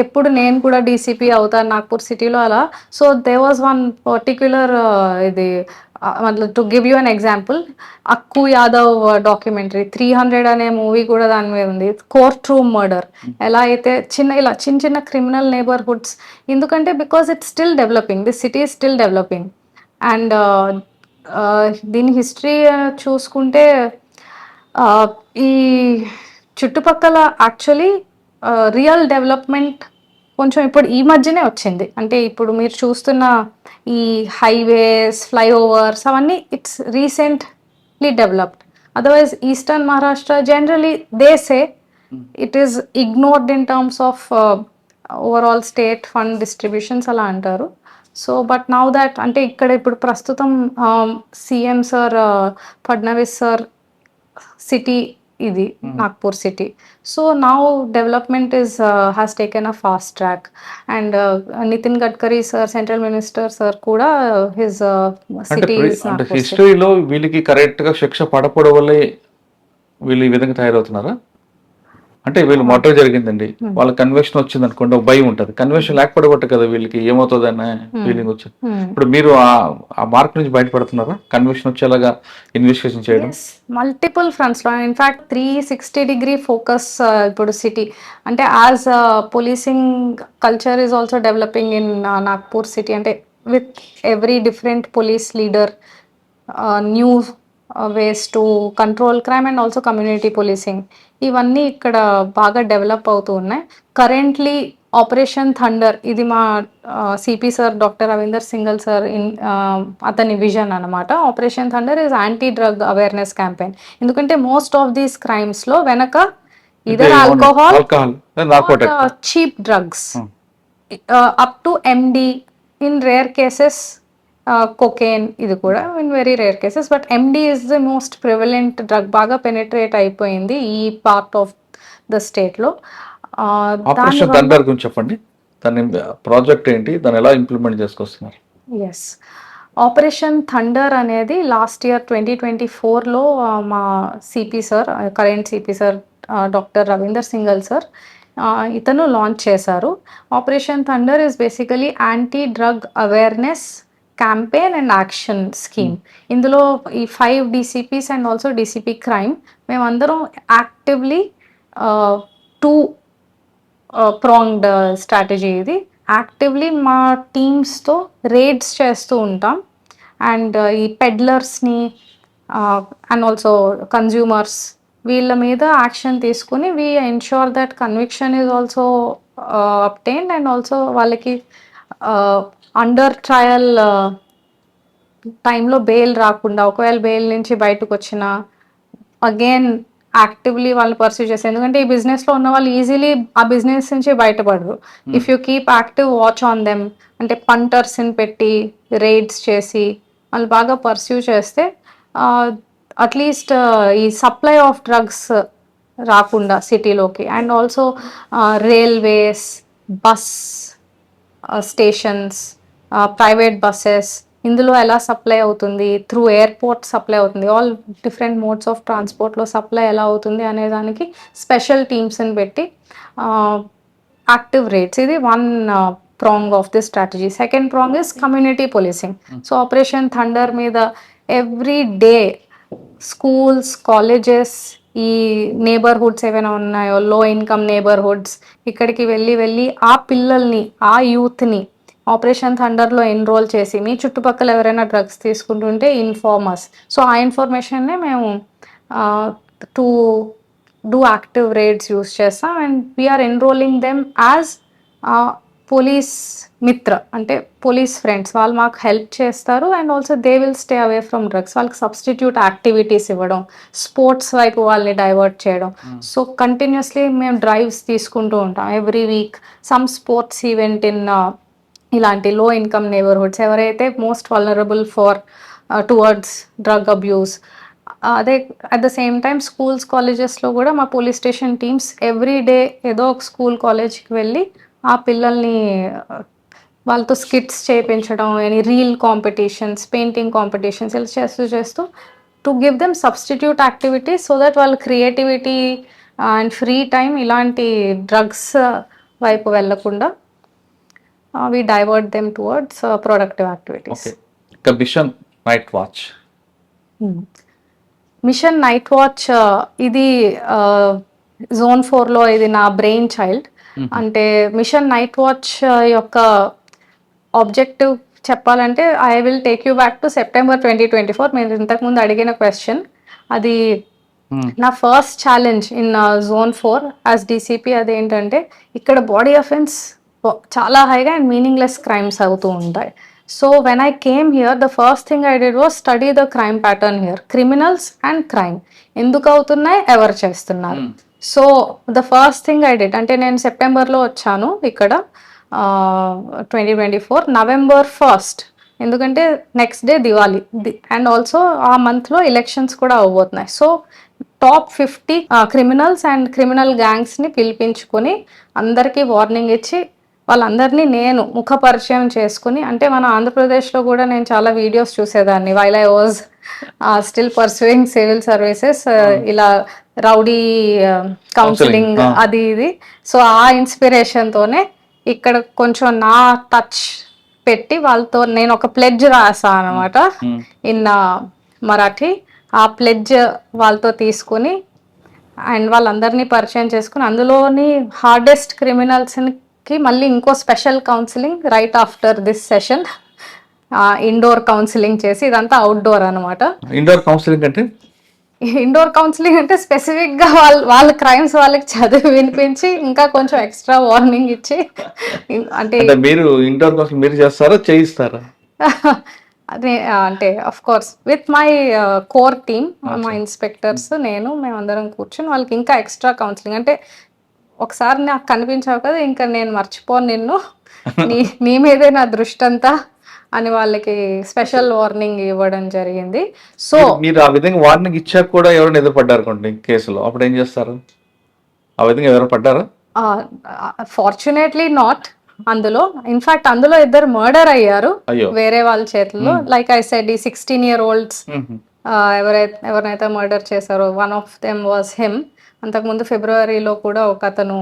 ఎప్పుడు నేను కూడా DCP అవుతాను నాగ్పూర్ సిటీలో అలా. So they was one particular ఇది మతలబ్ to give you an example, Akku Yadav documentary 300 అనే మూవీ కూడా దాని మీద ఉంది. కోర్ట్ రూమ్ మర్డర్, ఎలా అయితే చిన్న చిన్న క్రిమినల్ నేబర్హుడ్స్, ఎందుకంటే because it's still developing, this city is still developing. And దీని హిస్టరీ చూసుకుంటే ఈ చుట్టుపక్కల యాక్చువల్లీ రియల్ డెవలప్మెంట్ కొంచెం ఇప్పుడు ఈ మధ్యనే వచ్చింది. అంటే ఇప్పుడు మీరు చూస్తున్న ఈ హైవేస్, ఫ్లైఓవర్స్ అవన్నీ it's recently developed. Otherwise eastern Maharashtra generally they say it is ignored in terms of overall state fund distributions అలా అంటారు. సో బట్ నౌ దాట్, అంటే ఇక్కడ ఇప్పుడు ప్రస్తుతం CM sir Fadnavis sir city ఇది Nagpur city. So now development has taken a fast track. And Nitin Gadkari sir, central minister sir కూడా his city is అంటే Nagpur city. హిస్టరీలో వీళ్ళకి కరెక్ట్ గా శిక్ష పడకపోవడం వల్లే వీళ్ళు ఈ విధంగా తయారవుతున్నారా? అంటే వీళ్ళు మర్డర్ జరిగిందండి, వాళ్ళ కన్వెక్షన్ వచ్చింది అనుకోండి, ఒక భయం ఉంటుంది. కన్వెక్షన్ లేకపోతే కదా వీళ్ళకి ఏమవుతుంది అనే ఫీలింగ్ వచ్చింది. ఇప్పుడు మీరు ఆ మార్క్ నుంచి బయటపడుతున్నారా? కన్వెక్షన్ వచ్చేలాగా ఇన్వెస్టిగేషన్ చేయడం. మల్టిపుల్ ఫ్రంట్స్ లో, ఇన్ఫాక్ట్ 360 ఫోకస్ ఇప్పుడు సిటీ, అంటే as policing culture is also developing in Nagpur city. అంటే with every different police leader, new ways to control crime and also community policing, ఇవన్నీ ఇక్కడ బాగా డెవలప్ అవుతూ ఉన్నాయి. కరెంట్లీ ఆపరేషన్ థండర్, ఇది మా CP sir doctor Ravinder single sir అతని vision అనమాట. Operation thunder is anti drug awareness campaign. ఎందుకంటే మోస్ట్ ఆఫ్ దీస్ క్రైమ్స్ లో వెనక either alcohol, cheap drugs up to MD, in rare cases cocaine, ఇది కూడా in very rare cases. But MD is the most prevalent drug, బాగా penetrate అయిపోయింది ఈ part of the state లో. Operation thunder గురించి చెప్పండి, దాని ప్రాజెక్ట్ ఏంటి, దాన్ని ఎలా ఇంప్లిమెంట్ చేసుకొస్తున్నారు? ఎస్, ఆపరేషన్ థండర్ అనేది లాస్ట్ ఇయర్ 2024లో మా CP sir, current CP sir doctor Ravinder single sir, ఇతను లాంచ్ చేశారు. Operation thunder is basically anti drug awareness campaign and action scheme. ఇందులో ఈ 5 DCPs and also DCP crime మేమందరం actively 2 pronged strategy ఇది. Actively మా టీమ్స్తో రేడ్స్ చేస్తూ ఉంటాం. అండ్ ఈ పెడ్లర్స్ని అండ్ ఆల్సో కన్జ్యూమర్స్, వీళ్ళ మీద యాక్షన్ తీసుకుని we ensure that conviction is also obtained. And also వాళ్ళకి అండర్ ట్రయల్ టైంలో బెయిల్ రాకుండా, ఒకవేళ బెయిల్ నుంచి బయటకు వచ్చిన అగైన్ యాక్టివ్లీ వాళ్ళని పర్సూ చేస్తారు. ఎందుకంటే ఈ బిజినెస్లో ఉన్న వాళ్ళు ఈజీలీ ఆ బిజినెస్ నుంచి బయటపడరు. If you keep active watch on them, అంటే పంటర్స్ని పెట్టి రైడ్స్ చేసి వాళ్ళు బాగా పర్సూ చేస్తే అట్లీస్ట్ ఈ సప్లై ఆఫ్ డ్రగ్స్ రాకుండా సిటీలోకి. And also railways, bus stations, private buses, ఇందులో ఎలా సప్లై అవుతుంది, త్రూ ఎయిర్పోర్ట్ సప్లై అవుతుంది, ఆల్ డిఫరెంట్ మోడ్స్ ఆఫ్ ట్రాన్స్పోర్ట్లో సప్లై ఎలా అవుతుంది అనే దానికి స్పెషల్ టీమ్స్ని పెట్టి యాక్టివ్ రేట్స్. ఇది one prong of this strategy. Second prong is community policing. So operation thunder మీద ఎవ్రీ డే స్కూల్స్, కాలేజెస్, ఈ నేబర్హుడ్స్ ఏవైనా ఉన్నాయో, లో ఇన్కమ్ నేబర్హుడ్స్, ఇక్కడికి వెళ్ళి ఆ పిల్లల్ని, ఆ యూత్ని ఆపరేషన్ థండర్లో ఎన్రోల్ చేసి మీ చుట్టుపక్కల ఎవరైనా డ్రగ్స్ తీసుకుంటుంటే ఇన్ఫార్మర్స్. సో ఆ ఇన్ఫర్మేషన్నే మేము to do active raids use చేస్తాం and we are enrolling them as police Mitra, అంటే పోలీస్ ఫ్రెండ్స్. వాళ్ళు మాకు హెల్ప్ చేస్తారు and also they will stay away from drugs. వాళ్ళకి సబ్స్టిట్యూట్ యాక్టివిటీస్ ఇవ్వడం, స్పోర్ట్స్ వైపు వాళ్ళని డైవర్ట్ చేయడం. సో కంటిన్యూస్లీ మేము డ్రైవ్స్ తీసుకుంటూ ఉంటాం every week, some sports event in ఇలాంటి లో ఇన్కమ్ నేబర్హుడ్స్, ఎవరైతే most vulnerable for towards drug abuse. అదే at the same time schools కాలేజెస్లో కూడా మా police station teams every day ఏదో ఒక స్కూల్ కాలేజ్కి వెళ్ళి ఆ పిల్లల్ని వాళ్ళతో స్కిట్స్ చేయించడం, any reel competitions, painting competitions ఇలా చేస్తూ to give them substitute activities so that వాళ్ళ క్రియేటివిటీ అండ్ ఫ్రీ టైం ఇలాంటి డ్రగ్స్ వైపు వెళ్ళకుండా we divert them towards productive activities. Okay, ఇంకా mission night watch. Mission night watch ఇది zone 4లో ఇది నా బ్రెయిన్ చైల్డ్. అంటే మిషన్ నైట్ వాచ్ యొక్క ఆబ్జెక్టివ్ చెప్పాలంటే I will take you back to September 2024. మీరు ఇంతకుముందు అడిగిన క్వశ్చన్ అది. నా first challenge in zone 4 as DCP అదేంటంటే ఇక్కడ బాడీ అఫెన్స్ చాలా హైగా అండ్ మీనింగ్లెస్ క్రైమ్స్ అవుతూ ఉంటాయి. So when I came here the first thing I did was study the crime pattern here, criminals and crime ఎందుకు అవుతున్నాయి, ఎవరు చేస్తున్నారు. So the first thing I did, అంటే నేను సెప్టెంబర్లో వచ్చాను ఇక్కడ 2024 నవంబర్ 1st, ఎందుకంటే next day Diwali and also ఆ మంత్లో ఎలక్షన్స్ కూడా అవ్వబోతున్నాయి. So top 50 criminals and criminal గ్యాంగ్స్ని పిలిపించుకొని అందరికీ వార్నింగ్ ఇచ్చి వాళ్ళందరినీ నేను ముఖ పరిచయం చేసుకుని, అంటే మన ఆంధ్రప్రదేశ్లో కూడా నేను చాలా వీడియోస్ చూసేదాన్ని while I was still pursuing civil services, ఇలా రౌడీ కౌన్సిలింగ్ అది ఇది. సో ఆ ఇన్స్పిరేషన్తోనే ఇక్కడ కొంచెం నా టచ్ పెట్టి వాళ్ళతో నేను ఒక ప్లెడ్జ్ రాసాను అనమాట ఇన్ మరాఠీ. ఆ ప్లెడ్జ్ వాళ్ళతో తీసుకుని అండ్ వాళ్ళందరినీ పరిచయం చేసుకుని అందులోని హార్డెస్ట్ క్రిమినల్స్కి మళ్ళీ ఇంకో special counselling right after this session, indoor counselling చేసి, ఇదంతా అవుట్డోర్ అనమాట. ఇండోర్ కౌన్సిలింగ్ అంటే ఇండోర్ కౌన్సిలింగ్ అంటే స్పెసిఫిక్గా వాళ్ళ క్రైమ్స్ వాళ్ళకి చదివి వినిపించి ఇంకా కొంచెం ఎక్స్ట్రా వార్నింగ్ ఇచ్చి, అంటే మీరు ఇండోర్ కౌన్సిలింగ్ మీరు చేస్తారా, చేయిస్తారా? అదే అంటే of course with my core team, మా ఇన్స్పెక్టర్స్, మేమందరం కూర్చొని వాళ్ళకి ఇంకా ఎక్స్ట్రా కౌన్సిలింగ్, అంటే ఒకసారి నాకు కనిపించావు కదా ఇంకా నేను మర్చిపోను నిన్ను, నీ మీదే నా దృష్టి అంతా అని వాళ్ళకి స్పెషల్ వార్నింగ్ ఇవ్వడం జరిగింది. సో మీరు ఆ విధంగా వార్నింగ్ ఇచ్చాక కూడా ఎవరైనా ఎదురుపడ్డారు అనుకోండి కేసులో, అప్పుడు ఏం చేస్తారు? ఆ విధంగా ఎవరు పడ్డారా? Fortunately not. ఇన్ఫాక్ట్ అందులో 2 మర్డర్ అయ్యారు వేరే వాళ్ళ చేతుల్లో. లైక్ ఐ సెడ్ ఈ 16-year-olds ఎవరినైతే మర్డర్ చేశారో one of them was him. అంతకుముందు ఫిబ్రవరిలో కూడా ఒక అతను,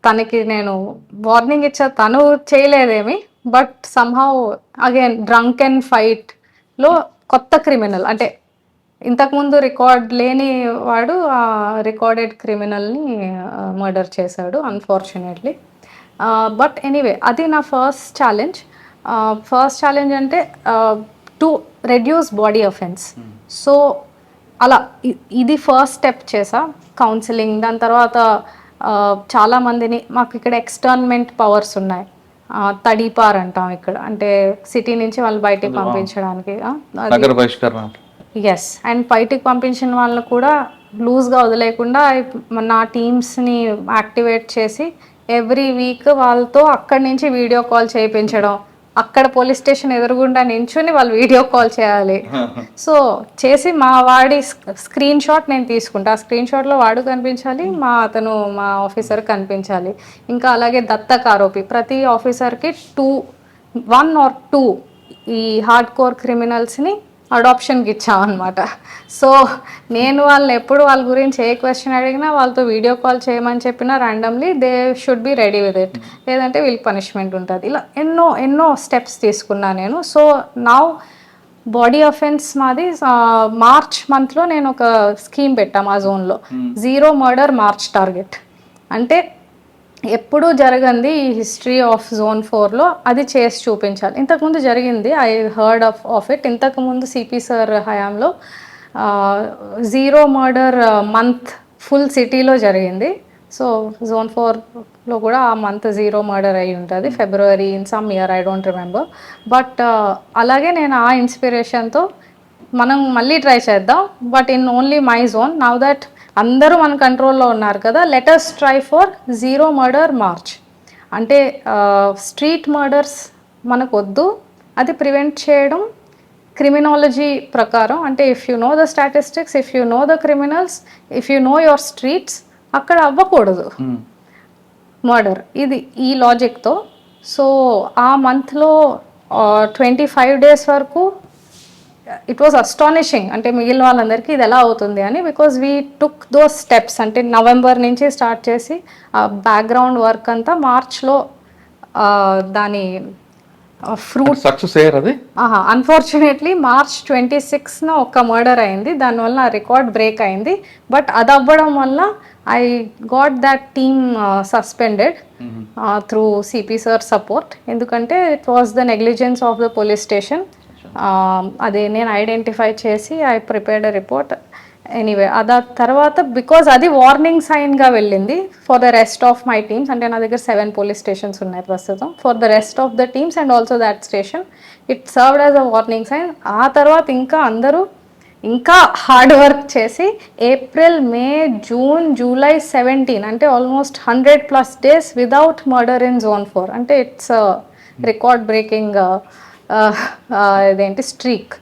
తనకి నేను వార్నింగ్ ఇచ్చా, తను చేయలేదేమి, but somehow again drunk and ఫైట్లో కొత్త క్రిమినల్, అంటే ఇంతకుముందు రికార్డ్ లేని వాడు ఆ రికార్డెడ్ క్రిమినల్ని మర్డర్ చేశాడు అన్ఫార్చునేట్లీ. బట్ ఎనీవే అది నా ఫస్ట్ ఛాలెంజ్. అంటే to reduce body offence. So అలా ఇది ఫస్ట్ స్టెప్ చేసా, కౌన్సిలింగ్. దాని తర్వాత చాలామందిని, మాకు ఇక్కడ ఎక్స్టర్న్మెంట్ పవర్స్ ఉన్నాయి, తడిపార్ అంటాం ఇక్కడ, అంటే సిటీ నుంచి వాళ్ళు బయటికి పంపించడానికి. ఎస్, అండ్ బయటికి పంపించిన వాళ్ళని కూడా లూజ్గా వదిలేకుండా నా టీమ్స్ని యాక్టివేట్ చేసి ఎవ్రీ వీక్ వాళ్ళతో అక్కడి నుంచి వీడియో కాల్ చేయించడం, అక్కడ పోలీస్ స్టేషన్ ఎదురుగుండా నించుని వాళ్ళు వీడియో కాల్ చేయాలి. సో చేసి మా వాడి స్క్రీన్ షాట్ నేను తీసుకుంటా, ఆ స్క్రీన్ షాట్లో వాడు కనిపించాలి, మా ఆఫీసర్ కనిపించాలి. ఇంకా అలాగే దత్తక ఆరోపి, ప్రతి ఆఫీసర్కి 1 or 2 ఈ హార్డ్ కోర్ క్రిమినల్స్ని అడాప్షన్కి ఇచ్చామన్నమాట. సో నేను వాళ్ళని ఎప్పుడు వాళ్ళ గురించి ఏ క్వశ్చన్ అడిగినా వాళ్ళతో వీడియో కాల్ చేయమని చెప్పినా randomly they should be ready with it, లేదంటే వీళ్ళకి పనిష్మెంట్ ఉంటుంది. ఇలా ఎన్నో స్టెప్స్ తీసుకున్నా నేను. సో నౌ బాడీ అఫెన్స్ మాది మార్చ్ మంత్లో నేను ఒక స్కీమ్ పెట్టా మా జోన్లో, జీరో మర్డర్ మార్చ్ టార్గెట్. అంటే ఎప్పుడూ జరగంది ఈ హిస్టరీ ఆఫ్ జోన్ 4లో అది చేసి చూపించాలి. ఇంతకుముందు జరిగింది, ఐ హర్డ్ ఆఫ్ ఇట్. ఇంతకుముందు సిపి సార్ హయాంలో జీరో మర్డర్ మంత్ ఫుల్ సిటీలో జరిగింది. సో జోన్ 4లో కూడా ఆ మంత్ జీరో మర్డర్ అయి ఉంటుంది, February in some year, I don't remember. But అలాగే నేను ఆ ఇన్స్పిరేషన్తో మనం మళ్ళీ ట్రై చేద్దాం, but in only my zone. Now that అందరూ మన కంట్రోల్లో ఉన్నారు కదా, let's try for zero murder March. అంటే స్ట్రీట్ మర్డర్స్ మనకు వద్దు, అది ప్రివెంట్ చేయడం క్రిమినాలజీ ప్రకారం. అంటే if you know the statistics, if you know the criminals, if you know your streets, అక్కడ అవ్వకూడదు మర్డర్. ఇది ఈ లాజిక్తో. సో ఆ మంత్లో 25 days వరకు ఇట్ వాజ్ అస్టానిషింగ్, అంటే మిగిలిన వాళ్ళందరికీ ఇది ఎలా అవుతుంది అని. Because we took those steps. అంటే నవంబర్ నుంచి స్టార్ట్ చేసి ఆ బ్యాక్గ్రౌండ్ వర్క్ అంతా మార్చ్లో దాని ఫ్రూట్ సక్సెస్ అయ్యారు అది. అన్ఫార్చునేట్లీ మార్చ్ 26న ఒక మర్డర్ అయింది, దానివల్ల రికార్డ్ బ్రేక్ అయింది. బట్ అది అవ్వడం వల్ల I got that team suspended through CP sir support. ఎందుకంటే it was the negligence of the police station. అదే నేను ఐడెంటిఫై చేసి I prepared a report. Anyway అదా తర్వాత బికాజ్ అది వార్నింగ్ సైన్గా వెళ్ళింది for the rest of my teams. అంటే నా దగ్గర 7 పోలీస్ స్టేషన్స్ ఉన్నాయి ప్రస్తుతం. For the rest of the teams and also that station it served as a warning sign. ఆ తర్వాత ఇంకా అందరూ ఇంకా హార్డ్ వర్క్ చేసి ఏప్రిల్, మే, జూన్, జూలై 17, అంటే almost 100+ days without murder in zone 4. అంటే ఇట్స్ రికార్డ్ బ్రేకింగ్ ఇదేంటి స్ట్రీక్.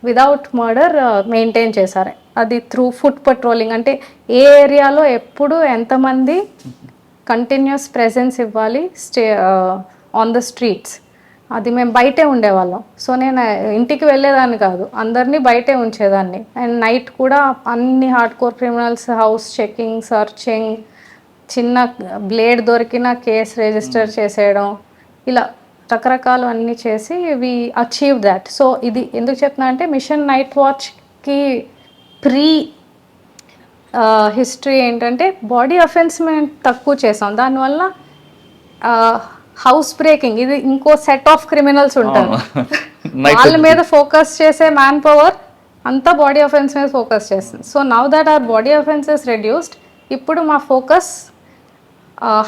విదౌట్ మర్డర్ మెయింటైన్ చేశారు. అది త్రూ ఫుట్ పెట్రోలింగ్. అంటే ఏ ఏరియాలో ఎప్పుడు ఎంతమంది కంటిన్యూస్ ప్రెజెన్స్ ఇవ్వాలి ఆన్ ద స్ట్రీట్స్, అది మేము బయటే ఉండేవాళ్ళం. సో నేను ఇంటికి వెళ్ళేదాన్ని కాదు, అందరినీ బయటే ఉంచేదాన్ని. అండ్ నైట్ కూడా అన్ని hard core criminals house checking, searching, చిన్న బ్లేడ్ దొరికిన కేసు రిజిస్టర్ చేసేయడం, ఇలా రకరకాలు అన్నీ చేసి వి అచీవ్ దాట్. సో ఇది ఎందుకు చెప్తున్నా అంటే మిషన్ నైట్ వాచ్కి ప్రీ హిస్టరీ ఏంటంటే బాడీ అఫెన్స్ మేము తక్కువ చేసాం, దానివల్ల హౌస్ బ్రేకింగ్ ఇది ఇంకో సెట్ ఆఫ్ క్రిమినల్స్ ఉంటారు, వాళ్ళ మీద ఫోకస్ చేసే మ్యాన్ పవర్ అంతా బాడీ అఫెన్స్ మీద ఫోకస్ చేస్తుంది. So now that our body offences reduced, ఇప్పుడు మా focus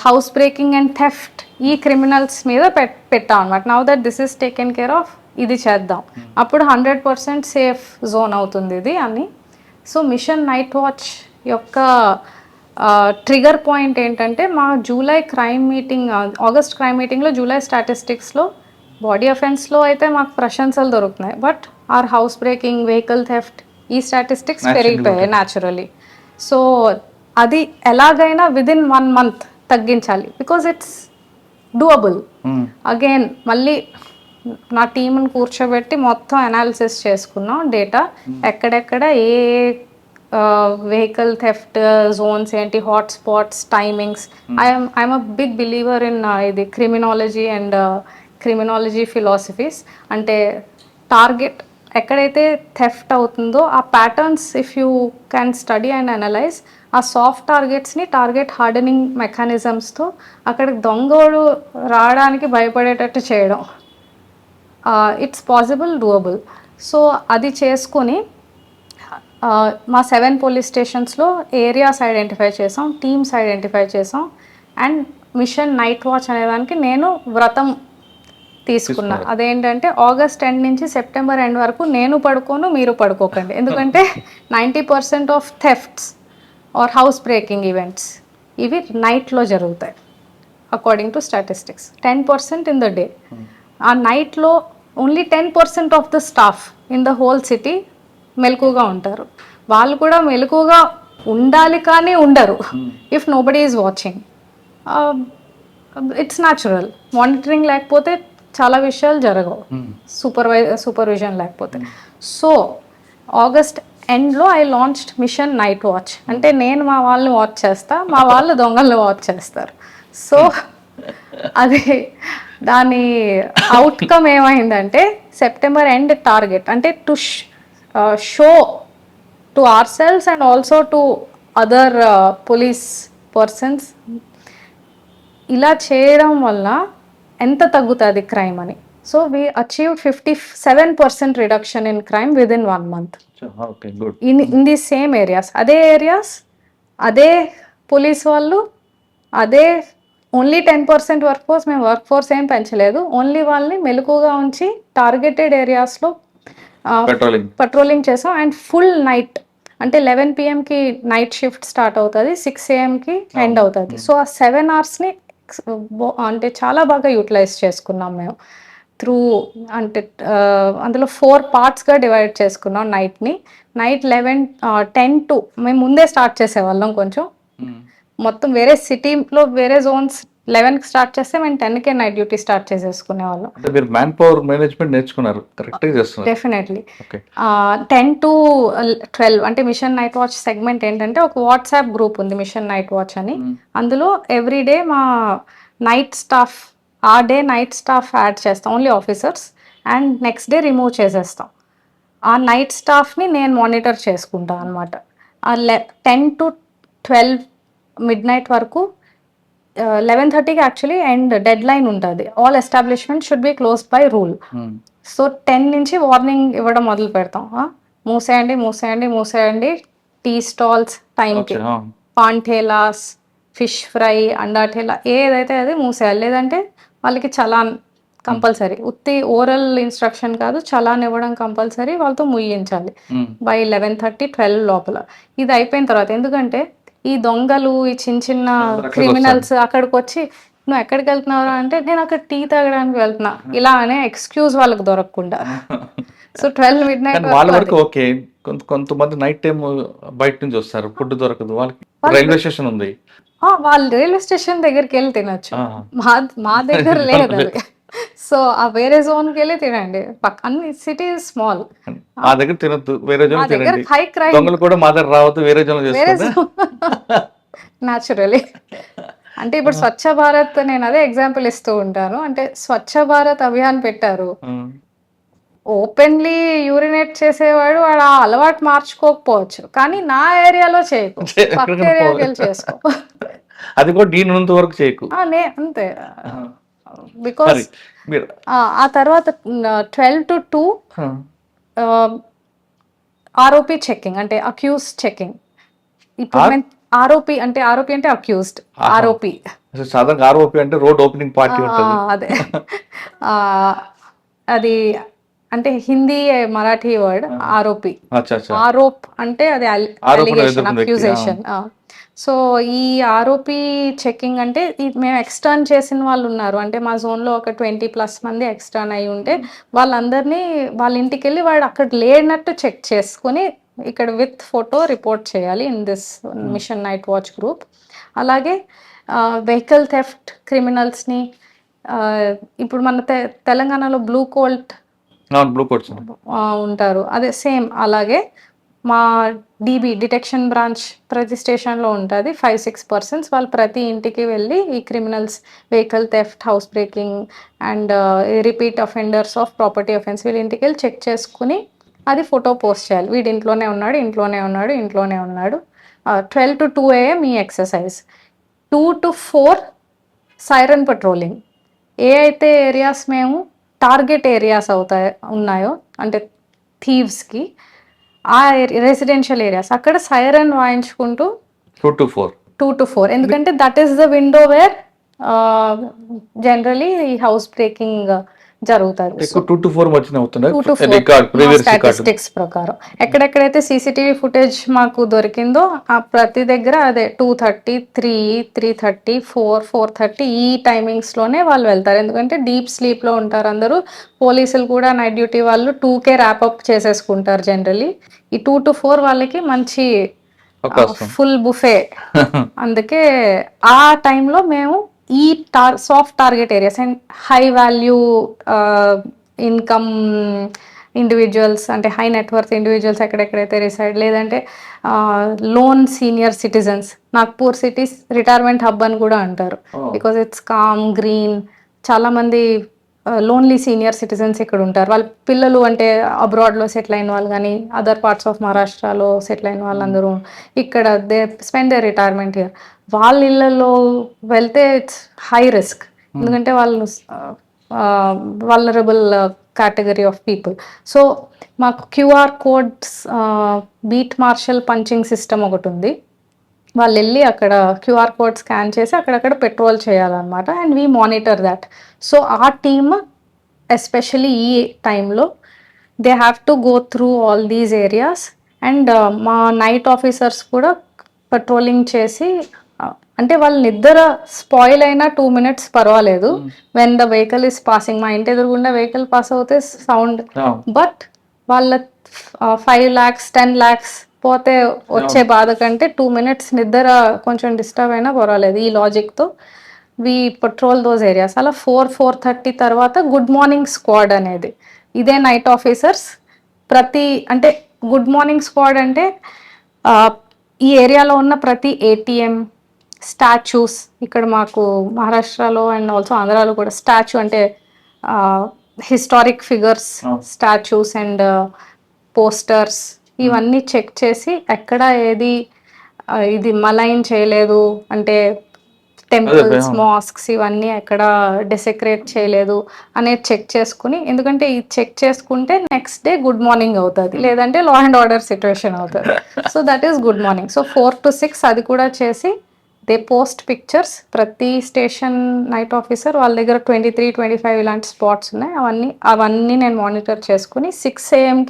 house breaking and theft ఈ క్రిమినల్స్ మీద పెట్టాం అనమాట. Now that this is taken care of, ఇది చేద్దాం, అప్పుడు 100% సేఫ్ జోన్ అవుతుంది ఇది అని. సో మిషన్ నైట్ వాచ్ యొక్క ట్రిగర్ పాయింట్ ఏంటంటే మా July crime meeting, August crime మీటింగ్లో జూలై స్టాటిస్టిక్స్లో బాడీ అఫెన్స్లో అయితే మాకు ప్రశంసలు దొరుకుతున్నాయి, but our house breaking, vehicle theft ఈ స్టాటిస్టిక్స్ పెరిగిపోయాయి న్యాచురలీ. సో అది ఎలాగైనా విదిన్ 1 month తగ్గించాలి, బికాజ్ ఇట్స్ డూయబుల్. అగైన్ మళ్ళీ నా టీంని కూర్చోబెట్టి మొత్తం అనాలిసిస్ చేసుకున్నాం డేటా, ఎక్కడెక్కడ ఏ వెహికల్ థెఫ్ట్ జోన్స్ ఏంటి, hot spots, timings. I'm a big believer in ఇది క్రిమినాలజీ అండ్ క్రిమినాలజీ ఫిలాసఫీస్. అంటే టార్గెట్ ఎక్కడైతే థెఫ్ట్ అవుతుందో ఆ patterns if you can study and analyse, ఆ సాఫ్ట్ టార్గెట్స్ని టార్గెట్ హార్డనింగ్ మెకానిజమ్స్తో అక్కడికి దొంగోడు రావడానికి భయపడేటట్టు చేయడం, ఇట్స్ పాసిబుల్, డూయబుల్. సో అది చేసుకొని మా 7 పోలీస్ స్టేషన్స్లో ఏరియాస్ ఐడెంటిఫై చేసాం, టీమ్స్ ఐడెంటిఫై చేసాం. అండ్ మిషన్ నైట్ వాచ్ అనేదానికి నేను వ్రతం తీసుకున్నా. అదేంటంటే ఆగస్ట్ ఎండ్ నుంచి సెప్టెంబర్ ఎండ్ వరకు నేను పడుకోను, మీరు పడుకోకండి. ఎందుకంటే 90% of thefts are house breaking events ఇవి నైట్లో జరుగుతాయి according to statistics. 10% in the day. ఆ నైట్లో only 10% of the staff in the whole city మెలకుగా ఉంటారు. వాళ్ళు కూడా మెలకుగా ఉండాలి కానీ ఉండరు if nobody is watching. It's natural. Monitoring లేకపోతే చాలా విషయాలు జరగవు, సూపర్విజన్ లేకపోతే. సో ఆగస్ట్ ఎండ్లో I launched mission night watch. అంటే నేను మా వాళ్ళని వాచ్ చేస్తా, మా వాళ్ళు దొంగల్ని వాచ్ చేస్తారు. సో అది దాని అవుట్కమ్ ఏమైందంటే సెప్టెంబర్ ఎండ్ టార్గెట్ అంటే to show to our cells and also to other police persons ఇలా చేయడం వల్ల ఎంత తగ్గుతుంది క్రైమ్ అని. So we achieved 57% reduction in crime with in 1 month okay, good. In the same areas. అదే areas అదే police వాళ్ళు అదే ఓన్లీ 10% వర్క్ ఫోర్స్, మేము వర్క్ ఫోర్స్ ఏం పెంచలేదు, ఓన్లీ వాళ్ళని మెలకుగా ఉంచి టార్గెటెడ్ ఏరియాస్లో పెట్రోలింగ్ పెట్రోలింగ్ చేసాం. అండ్ ఫుల్ నైట్ అంటే 11 PMకి నైట్ షిఫ్ట్ స్టార్ట్ అవుతుంది, 6 AMకి ఎండ్ అవుతుంది. సో ఆ 7 hours అంటే చాలా బాగా యూటిలైజ్ చేసుకున్నాం మేము త్రూ. అంటే అందులో 4 partsగా డివైడ్ చేసుకున్నాం నైట్ని. నైట్ 10 to మేము ముందే స్టార్ట్ చేసేవాళ్ళం కొంచెం. మొత్తం వేరే సిటీలో వేరే జోన్స్ 11కి స్టార్ట్ చేస్తే మేము 10కే నైట్ డ్యూటీ స్టార్ట్ చేసేసుకునే వాళ్ళం. అంటే మీరు మ్యాన్ పవర్ మేనేజ్మెంట్ నేర్చుకున్నారు, కరెక్ట్గా చేస్తున్నారు. డెఫినెట్లీ. ఓకే. 10 to 12 అంటే మిషన్ నైట్ వాచ్ సెగ్మెంట్ ఏంటంటే ఒక వాట్సాప్ గ్రూప్ ఉంది మిషన్ నైట్ వాచ్ అని. అందులో ఎవ్రీడే మా night staff night staff add చేస్తాం, only officers, and next day remove చేసేస్తాం. ఆ నైట్ స్టాఫ్ని నేను మానిటర్ చేసుకుంటాను అనమాట. ఆ 10 to 12 midnight వరకు 11:30కి యాక్చువల్లీ అండ్ డెడ్ లైన్ ఉంటుంది. All establishment should be closed by rule. So 10 నుంచి వార్నింగ్ ఇవ్వడం మొదలు పెడతాం. మూసేయండి మూసేయండి మూసేయండి, టీ స్టాల్స్ టైంకి, పాన్ ఠేలాస్, ఫిష్ ఫ్రై, అండా ఠేలా ఏదైతే అది మూసేయాలి, లేదంటే వాళ్ళకి చలాన్ కంపల్సరీ. ఉత్తి ఓరల్ ఇన్స్ట్రక్షన్ కాదు, చలాన్ ఇవ్వడం కంపల్సరీ, వాళ్ళతో ముయ్యించాలి బై 11:30-12 లోపల. ఇది అయిపోయిన తర్వాత, ఎందుకంటే ఈ దొంగలు ఈ చిన్న చిన్న క్రిమినల్స్ అక్కడికి వచ్చి నువ్వు ఎక్కడికి వెళ్తున్నావు అంటే నేను అక్కడ టీ తాగడానికి వెళ్తున్నా ఇలా అనే ఎక్స్క్యూజ్ వాళ్ళకి దొరకకుండా. సో 12 midnight వాళ్ళ వరకు ఓకే. కొంతమంది నైట్ టైం బయట నుంచి వస్తారు, ఫుడ్ దొరకదు వాళ్ళకి, రైల్వే స్టేషన్ ఉంది, వాళ్ళు రైల్వే స్టేషన్ దగ్గరికి వెళ్ళి తినొచ్చు. మా దగ్గర లేదు అది. సో ఆ వేరే జోన్కి వెళ్ళి తినండి. అన్ని సిటీ స్మాల్, మా దగ్గర తినొద్దు, వేరే జోన్ దగ్గర తినండి. హై క్రైమ్, దొంగలు కూడా మా దగ్గర రావద్దు, వేరే జోన్ వేరే చేస్తారు. న్యాచురలీ. అంటే ఇప్పుడు స్వచ్ఛ భారత్, నేను అదే ఎగ్జాంపుల్ ఇస్తూ ఉంటాను. అంటే స్వచ్ఛ భారత్ అభియాన్ పెట్టారు, ఓపెన్లీ యూరినేట్ చేసేవాడు వాడు ఆ అలవాటు మార్చుకోకపోవచ్చు, కానీ నా ఏరియాలో చేయకు, పక్క ఏరియాకి వెళ్ళి చేసుకో. అది కూడా దీని వరకు చేయకు. అంతే. బికాస్ ఆ తర్వాత 12 to 2 ఆర్ఓపి చెకింగ్, అంటే అక్యూజ్ చెకింగ్. ఇప్పుడు ఆర్ఓపి అంటే అక్యూజ్డ్, ఆర్ఓపి సాధారణ ఆర్ఓపి అంటే రోడ్ ఓపెనింగ్ పార్టీ ఉంటుంది. అదే అది అంటే హిందీ మరాఠీ వర్డ్ ఆరోపి. ఆరోప్ అంటే అది అలిగేషన్, అక్యూజేషన్. సో ఈ ఆర్ఓపి చెకింగ్ అంటే మేము ఎక్స్టర్న్ చేసిన వాళ్ళు ఉన్నారు, అంటే మా జోన్లో ఒక 20+ మంది ఎక్స్టర్న్ అయి ఉంటే వాళ్ళందరినీ వాళ్ళ ఇంటికి వెళ్ళి వాడు అక్కడ లేనట్టు చెక్ చేసుకుని ఇక్కడ విత్ ఫోటో రిపోర్ట్ చేయాలి in this mission night watch group. అలాగే వెహికల్ థెఫ్ట్ క్రిమినల్స్ని, ఇప్పుడు మన తెలంగాణలో బ్లూ కోల్ట్ ఉంటారు, అదే సేమ్ అలాగే మా డిటెక్షన్ బ్రాంచ్ ప్రతి స్టేషన్లో ఉంటుంది. 5-6 persons వాళ్ళు ప్రతి ఇంటికి వెళ్ళి ఈ criminals, vehicle theft, house breaking and repeat offenders of property offence, వీళ్ళ ఇంటికి వెళ్ళి చెక్ చేసుకుని అది ఫోటో పోస్ట్ చేయాలి. వీడి ఇంట్లోనే ఉన్నాడు, ఇంట్లోనే ఉన్నాడు, ఇంట్లోనే ఉన్నాడు. 12 to 2 AM ఈ ఎక్సర్సైజ్. 2 to 4 siren patrolling. ఏ అయితే ఏరియాస్ మేము టార్గెట్ ఏరియాస్ ఉన్నాయో అంటే థీవ్స్కి, ఆ రెసిడెన్షియల్ ఏరియాస్ అక్కడ సైరన్ వాయించుకుంటూ 2 to 4, ఎందుకంటే that is the window where generally ఈ హౌస్ బ్రేకింగ్ జరుగుతుంది. 2 to 4 స్టాటిస్టిక్స్ ప్రకారం ఎక్కడెక్కడైతే సీసీటీవీ ఫుటేజ్ మాకు దొరికిందో ఆ ప్రతి దగ్గర అదే 2:30, 3, 3:30, 4, 4:30 ఈ టైమింగ్స్లోనే వాళ్ళు వెళ్తారు, ఎందుకంటే డీప్ స్లీప్లో ఉంటారు అందరూ. పోలీసులు కూడా నైట్ డ్యూటీ వాళ్ళు 2కే ర్యాప్అప్ చేసేసుకుంటారు జనరలీ. ఈ 2 to 4 వాళ్ళకి మంచి ఫుల్ బుఫే. అందుకే ఆ టైంలో మేము ఈ soft target areas and high value income individuals, అంటే హై నెట్వర్త్ ఇండివిజువల్స్ ఎక్కడెక్కడైతే రిసైడ్, లేదంటే loan senior citizens, Nagpur cities retirement hub అని కూడా అంటారు, బికాజ్ ఇట్స్ కామ్, గ్రీన్, చాలామంది లోన్లీ సీనియర్ సిటిజన్స్ ఇక్కడ ఉంటారు. వాళ్ళ పిల్లలు అంటే అబ్రాడ్లో సెటిల్ అయిన వాళ్ళు కానీ అదర్ పార్ట్స్ ఆఫ్ మహారాష్ట్రలో సెటిల్ అయిన వాళ్ళందరూ ఇక్కడ they spend they retirement year. వాళ్ళ ఇళ్ళల్లో వెళ్తే ఇట్స్ హై రిస్క్, ఎందుకంటే వాళ్ళు vulnerable category of people. So మాకు QR codes beat marshal punching system ఒకటి ఉంది. వాళ్ళు వెళ్ళి అక్కడ క్యూఆర్ కోడ్ స్కాన్ చేసి అక్కడక్కడ పెట్రోల్ చేయాలన్నమాట, and we monitor that. So ఆ టీమ్ ఎస్పెషలీ ఈ టైంలో they have to go through all these areas. And మా నైట్ ఆఫీసర్స్ కూడా పెట్రోలింగ్ చేసి అంటే వాళ్ళ నిద్ర స్పాయిల్ అయినా 2 minutes పర్వాలేదు, when the vehicle is passing. మా ఇంటి ఎదురుగుండా వెహికల్ పాస్ అవుతే సౌండ్, బట్ వాళ్ళ 5 lakhs 10 lakhs పోతే వచ్చే బాధ కంటే 2 minutes నిద్ర కొంచెం డిస్టర్బ్ అయినా పర్వాలేదు. ఈ లాజిక్తో వి పెట్రోల్ దోస్ ఏరియాస్. అలా 4-4:30 తర్వాత గుడ్ మార్నింగ్ స్క్వాడ్ అనేది, ఇదే నైట్ ఆఫీసర్స్ అంటే గుడ్ మార్నింగ్ స్క్వాడ్ అంటే ఈ ఏరియాలో ఉన్న ప్రతి ఏటీఎం, స్టాచ్యూస్, ఇక్కడ మాకు మహారాష్ట్రలో అండ్ ఆల్సో ఆంధ్రాలో కూడా స్టాచ్యూ అంటే historic figures statues and posters ఇవన్నీ చెక్ చేసి ఎక్కడ ఏది ఇది మలైన్ చేయలేదు అంటే టెంపుల్స్, మాస్క్స్ ఇవన్నీ ఎక్కడ డెసెక్రేట్ చేయలేదు అనేది చెక్ చేసుకుని, ఎందుకంటే ఇది చెక్ చేసుకుంటే నెక్స్ట్ డే గుడ్ మార్నింగ్ అవుతుంది, లేదంటే లా అండ్ ఆర్డర్ సిచ్యువేషన్ అవుతుంది. So that is good morning. So 4 to 6 అది కూడా చేసి దే పోస్ట్ పిక్చర్స్. ప్రతి స్టేషన్ నైట్ ఆఫీసర్ వాళ్ళ దగ్గర 23-25 ఇలాంటి స్పాట్స్ ఉన్నాయి. అవన్నీ నేను మానిటర్ చేసుకుని 6 AM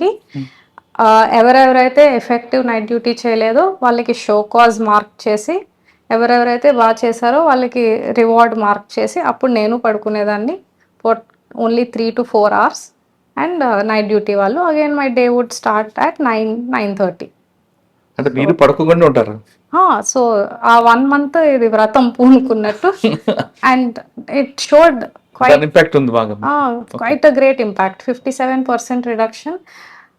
ఎవరెవరైతే ఎఫెక్టివ్ నైట్ డ్యూటీ చేయలేదో వాళ్ళకి షో కాజ్ మార్క్ చేసి, ఎవరెవరైతే బాగా చేశారో వాళ్ళకి రివార్డ్ మార్క్ చేసి అప్పుడు నేను పడుకునేదాన్ని for only 3 to 4 hours. And night duty వాళ్ళు again my day would start at 9-9:30. అంటే మీరు పడుకోకుండా ఉంటారు. సో ఆ 1 month ఇది వ్రతం పూనుకున్నట్టు. అండ్ ఇట్ షోడ్ ఇంపాక్ట్ ఉంది బాగా, quite a great impact. 57% reduction,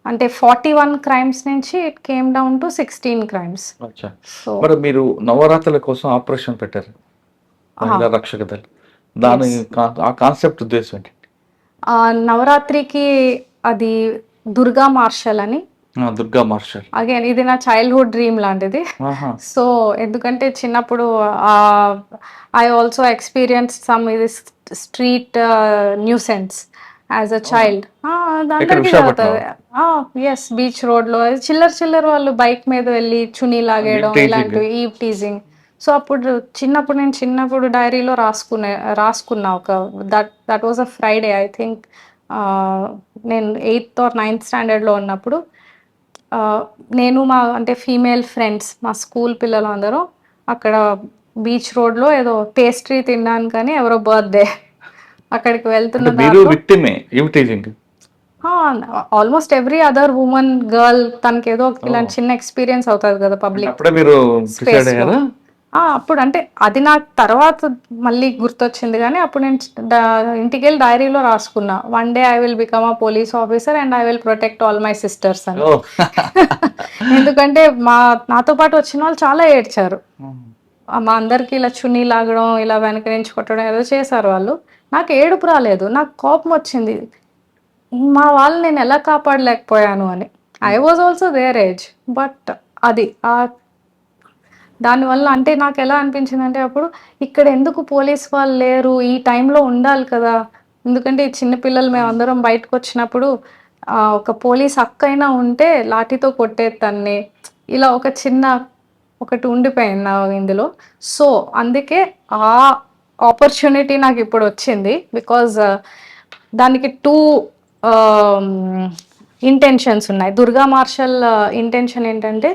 అంటే 41 crimes నుంచి it came down to 16 crimes. So మరి మీరు నవరాత్రుల కోసం ఆపరేషన్ పెట్టారు, మహిళా రక్షక దళ, దాని ఆ కాన్సెప్ట్ ఉద్దేశం ఏంటి? నవరాత్రికి అది దుర్గా మార్షల్ అని. దుర్గా మార్షల్ అగైన్ ఇది నా చైల్డ్హుడ్ డ్రీమ్ లాంటిది. సో ఎందుకంటే చిన్నప్పుడు ఐ ఆల్సో ఎక్స్పీరియన్స్ సమ్ ఇది street nuisance as a child. అందరికీ జరుగుతుంది. ఎస్, బీచ్ రోడ్లో చిల్లర వాళ్ళు బైక్ మీద వెళ్ళి చున్నీ లాగేయడం, ఇలాంటివి ఈవ్ టీజింగ్. సో అప్పుడు చిన్నప్పుడు డైరీలో రాసుకున్నా ఒక that was a Friday, I think నేను 8th or 9th standardలో ఉన్నప్పుడు నేను మా అంటే ఫీమేల్ ఫ్రెండ్స్, మా స్కూల్ పిల్లలు అందరూ అక్కడ బీచ్ రోడ్లో ఏదో పేస్ట్రీ తినడానికని ఎవరో బర్త్డే అక్కడికి వెళ్తున్న almost every other women girl తనకి ఏదో ఇలాంటి చిన్న ఎక్స్పీరియన్స్ అవుతుంది కదా పబ్లిక్ స్పేస్. అప్పుడు అంటే అది నాకు తర్వాత మళ్ళీ గుర్తొచ్చింది, కానీ అప్పుడు నేను ఇంటికి వెళ్ళి డైరీలో రాసుకున్నా, 1 day I will become a police officer and I will protect all my sisters అని. ఎందుకంటే నాతో పాటు వచ్చిన వాళ్ళు చాలా ఏడ్చారు. మా అందరికి ఇలా చున్నీ లాగడం, ఇలా వెనక నుంచి కొట్టడం ఏదో చేశారు వాళ్ళు. నాకు ఏడుపు రాలేదు, నాకు కోపం వచ్చింది, మా వాళ్ళు నేను ఎలా కాపాడలేకపోయాను అని. I was also their age, but అది దానివల్ల అంటే నాకు ఎలా అనిపించింది అంటే అప్పుడు ఇక్కడ ఎందుకు పోలీస్ వాళ్ళు లేరు, ఈ టైంలో ఉండాలి కదా. ఎందుకంటే చిన్నపిల్లలు మేమందరం బయటకు వచ్చినప్పుడు ఒక పోలీస్ అక్క అయినా ఉంటే లాఠీతో కొట్టేదాన్ని, ఇలా ఒకటి ఉండిపోయింది నా ఇందులో. సో అందుకే ఆ ఆపర్చునిటీ నాకు ఇప్పుడు వచ్చింది, బికాజ్ దానికి 2 ఇంటెన్షన్స్ ఉన్నాయి. దుర్గా మార్షల్ ఇంటెన్షన్ ఏంటంటే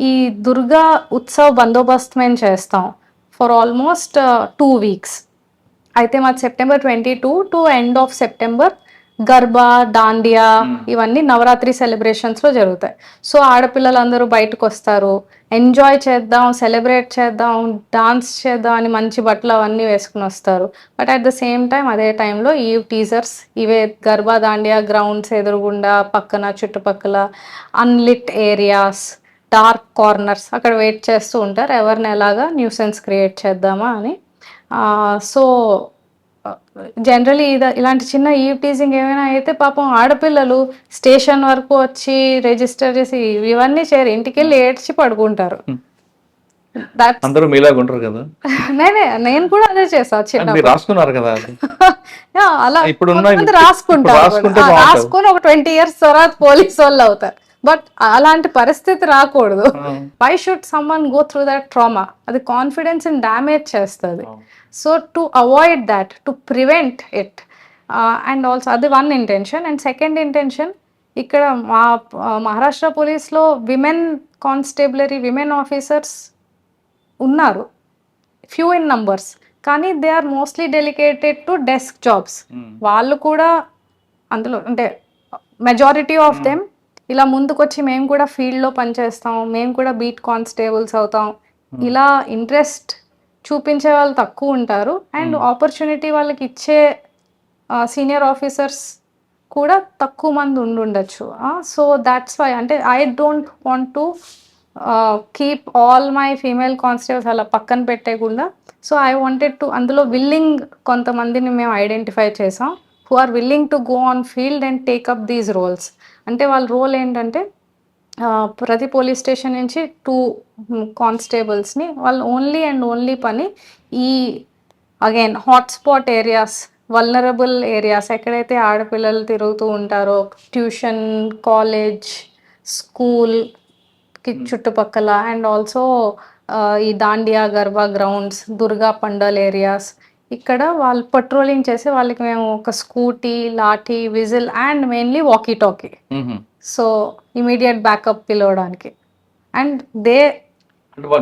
ఈ దుర్గా ఉత్సవ్ బందోబస్తు మేము చేస్తాం ఫర్ ఆల్మోస్ట్ 2 weeks. అయితే మాది September 22 to end of September garba, Dandiya ఇవన్నీ నవరాత్రి సెలబ్రేషన్స్లో జరుగుతాయి. సో ఆడపిల్లలందరూ బయటకు వస్తారు, ఎంజాయ్ చేద్దాం, సెలబ్రేట్ చేద్దాం, డాన్స్ చేద్దాం అని మంచి బట్టలు అవన్నీ వేసుకుని వస్తారు. But at the same time అదే టైంలో ఈవ్ టీజర్స్ ఇవే గర్బా, దాండియా గ్రౌండ్స్ ఎదురుగుండా పక్కన చుట్టుపక్కల అన్లిట్ ఏరియాస్, డార్క్ కార్నర్స్ అక్కడ వెయిట్ చేస్తూ ఉంటారు, ఎవరిని ఎలాగా న్యూసెన్స్ క్రియేట్ చేద్దామా అని. సో జనరలీ ఇలాంటి చిన్న ఈవ్ టీజింగ్ ఏమైనా అయితే పాపం ఆడపిల్లలు స్టేషన్ వరకు వచ్చి రిజిస్టర్ చేసి ఇవన్నీ చేయరు, ఇంటికి వెళ్ళి ఏడ్చి పడుకుంటారు. దట్స్ అందరూ మీలాగా ఉంటారు కదా, నేను కూడా అదే చేసా మీరు చిన్నప్పుడు. రాసుకున్నారు కదా అది. అలా ఇప్పుడున్న కొంతమంది ఇప్పుడు రాసుకుంటారు రాసుకుంటే కూడా. బాగుంటది. రాసుకొని ఒక 20 years తర్వాత పోలీస్ వాళ్ళు అవుతారు. బట్ అలాంటి పరిస్థితి రాకూడదు. Why should someone go through that trauma? అది కాన్ఫిడెన్స్ డ్యామేజ్ చేస్తుంది. So to avoid that, to prevent it, and also అది one intention. And second intention, ఇక్కడ మా మహారాష్ట్ర పోలీస్లో విమెన్ కానిస్టేబులరీ, విమెన్ ఆఫీసర్స్ ఉన్నారు, ఫ్యూ ఇన్ నంబర్స్, కానీ they are mostly delegated to desk jobs. వాళ్ళు కూడా అందులో అంటే మెజారిటీ ఆఫ్ దెమ్ ఇలా ముందుకొచ్చి మేము కూడా ఫీల్డ్లో పనిచేస్తాం, మేము కూడా బీట్ కానిస్టేబుల్స్ అవుతాం, ఇలా ఇంట్రెస్ట్ చూపించే వాళ్ళు తక్కువ ఉంటారు. అండ్ ఆపర్చునిటీ వాళ్ళకి ఇచ్చే సీనియర్ ఆఫీసర్స్ కూడా తక్కువ మంది ఉండుండొచ్చు. సో దాట్స్ వై, అంటే I don't want to keep all my female constables అలా పక్కన పెట్టేయకుండా. సో ఐ వాంటెడ్ టు, అందులో విల్లింగ్ కొంతమందిని మేము ఐడెంటిఫై చేసాం, who are willing to go on field and take up these roles. అంటే వాళ్ళ రోల్ ఏంటంటే ప్రతి పోలీస్ స్టేషన్ నుంచి 2 కానిస్టేబుల్స్ని వాళ్ళు ఓన్లీ పని ఈ again hotspot areas, vulnerable areas, ఎక్కడైతే ఆడపిల్లలు తిరుగుతూ ఉంటారో, ట్యూషన్, కాలేజ్, స్కూల్కి చుట్టుపక్కల, అండ్ ఆల్సో ఈ దాండియా గర్బా గ్రౌండ్స్, దుర్గా పండల్ ఏరియాస్, ఇక్కడ వాళ్ళు పెట్రోలింగ్ చేసి వాళ్ళకి మేము ఒక scooty, lathi, whistle and mainly walkie talkie, so immediate backup పిలవడానికి. And they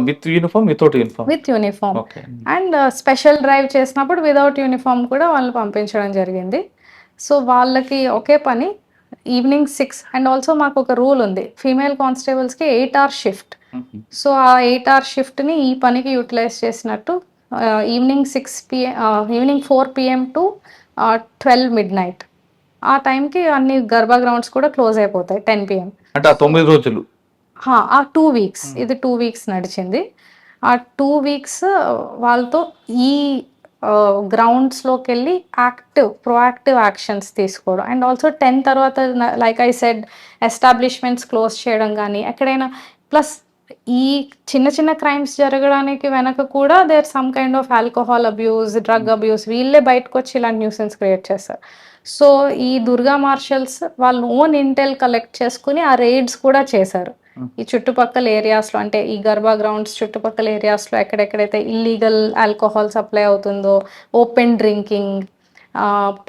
with uniform, without uniform? With uniform. Okay. And special drive చేసినప్పుడు వితౌట్ యూనిఫామ్ కూడా వాళ్ళని పంపించడం జరిగింది. సో వాళ్ళకి ఒకే పని ఈవినింగ్ 6. అండ్ ఆల్సో మాకు ఒక రూల్ ఉంది, ఫీమేల్ కానిస్టేబుల్స్కి 8 hour షిఫ్ట్. సో ఆ 8 hour షిఫ్ట్ని ఈ పనికి యూటిలైజ్ చేసినట్టు ఈవినింగ్ 4 PM టు 12 midnight ఆ టైంకి అన్ని గర్భా గ్రౌండ్స్ కూడా క్లోజ్ అయిపోతాయి 10 PM. అంటే ఆ 9 రోజులు? ఆ 2 weeks, ఇది 2 weeks నడిచింది. ఆ 2 weeks వాళ్ళతో ఈ గ్రౌండ్స్లోకి వెళ్ళి ప్రొయాక్టివ్ యాక్షన్స్ తీసుకోవడం. అండ్ ఆల్సో 10 తర్వాత like I said establishments close చేయడం కానీ ఎక్కడైనా, ప్లస్ ఈ చిన్న చిన్న క్రైమ్స్ జరగడానికి వెనక కూడా there some kind of alcohol abuse, drug abuse, వీళ్ళే బయటకు వచ్చి ఇలాంటి న్యూసెన్స్ క్రియేట్ చేస్తారు. సో ఈ దుర్గా మార్షల్స్ వాళ్ళు ఓన్ ఇంటెల్ కలెక్ట్ చేసుకుని ఆ రైడ్స్ కూడా చేశారు ఈ చుట్టుపక్కల ఏరియాస్లో. అంటే ఈ గర్భా గ్రౌండ్స్ చుట్టుపక్కల ఏరియాస్లో ఎక్కడెక్కడైతే ఇల్లీగల్ ఆల్కహాల్ సప్లై అవుతుందో, ఓపెన్ డ్రింకింగ్,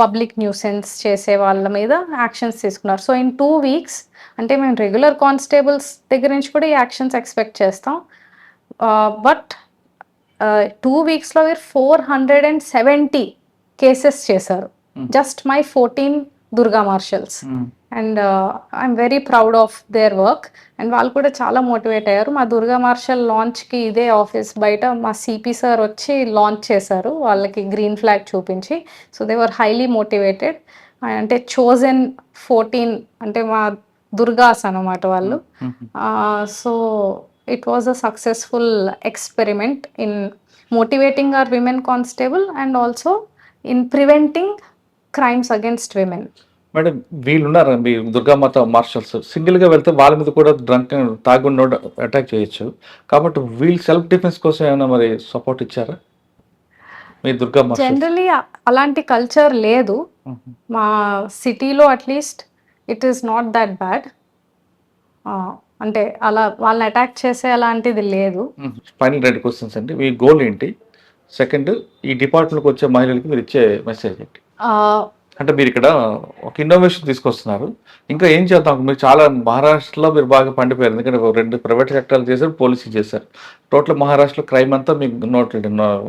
పబ్లిక్ న్యూసెన్స్ చేసే వాళ్ళ మీద యాక్షన్స్ తీసుకున్నారు. సో ఇన్ 2 weeks, అంటే మేము రెగ్యులర్ కానిస్టేబుల్స్ దగ్గర నుంచి కూడా ఈ యాక్షన్స్ ఎక్స్పెక్ట్ చేస్తాం. బట్ 2 weeksలో వీరు 470 కేసెస్ చేశారు, just my 14 Durga marshals. And I'm very proud of their work. And వాళ్ళు కూడా చాలా మోటివేట్ అయ్యారు. మా దుర్గా మార్షల్ లాంచ్కి ఇదే ఆఫీస్ బయట మా సిపి సార్ వచ్చి లాంచ్ చేశారు వాళ్ళకి గ్రీన్ ఫ్లాగ్ చూపించి. So they were highly motivated. అంటే చోజన్ 14 అంటే మా దుర్గాస్ అన్నమాట వాళ్ళు. So it was a successful experiment in motivating our women constable and also in preventing crimes against women. Madam, వీళ్ళున్నారు మీ దుర్గామాత మార్షల్స్, సింగిల్గా వెళ్తే వాళ్ళ మీద కూడా తాగుండో అటాక్ చేయొచ్చు. కాబట్టి వీళ్ళు సెల్ఫ్ డిఫెన్స్ కోసం ఏమైనా మరి సపోర్ట్ ఇచ్చారా మీ దుర్గా మార్షల్స్? జనరలీ అలాంటి కల్చర్ లేదు మా సిటీలో, at least it is not that bad. అంటే అలా వాళ్ళని అటాక్ చేసే అలాంటిది లేదు. ఫైనల్ 2 questions అండి. మీ గోల్ ఏంటి? సెకండ్, ఈ డిపార్ట్మెంట్కి వచ్చే మహిళలకి మీరు ఇచ్చే మెసేజ్ ఏంటి? అంటే మీరు ఇక్కడ ఒక ఇన్నోవేషన్ తీసుకొస్తున్నారు, ఇంకా ఏం చేద్దాం? మీరు చాలా మహారాష్ట్రలో మీరు బాగా పండిపోయారు, ఎందుకంటే 2 ప్రైవేట్ సెక్టర్లు చేశారు, పోలీసింగ్ చేశారు. టోటల్ మహారాష్ట్రలో క్రైమ్ అంతా మీకు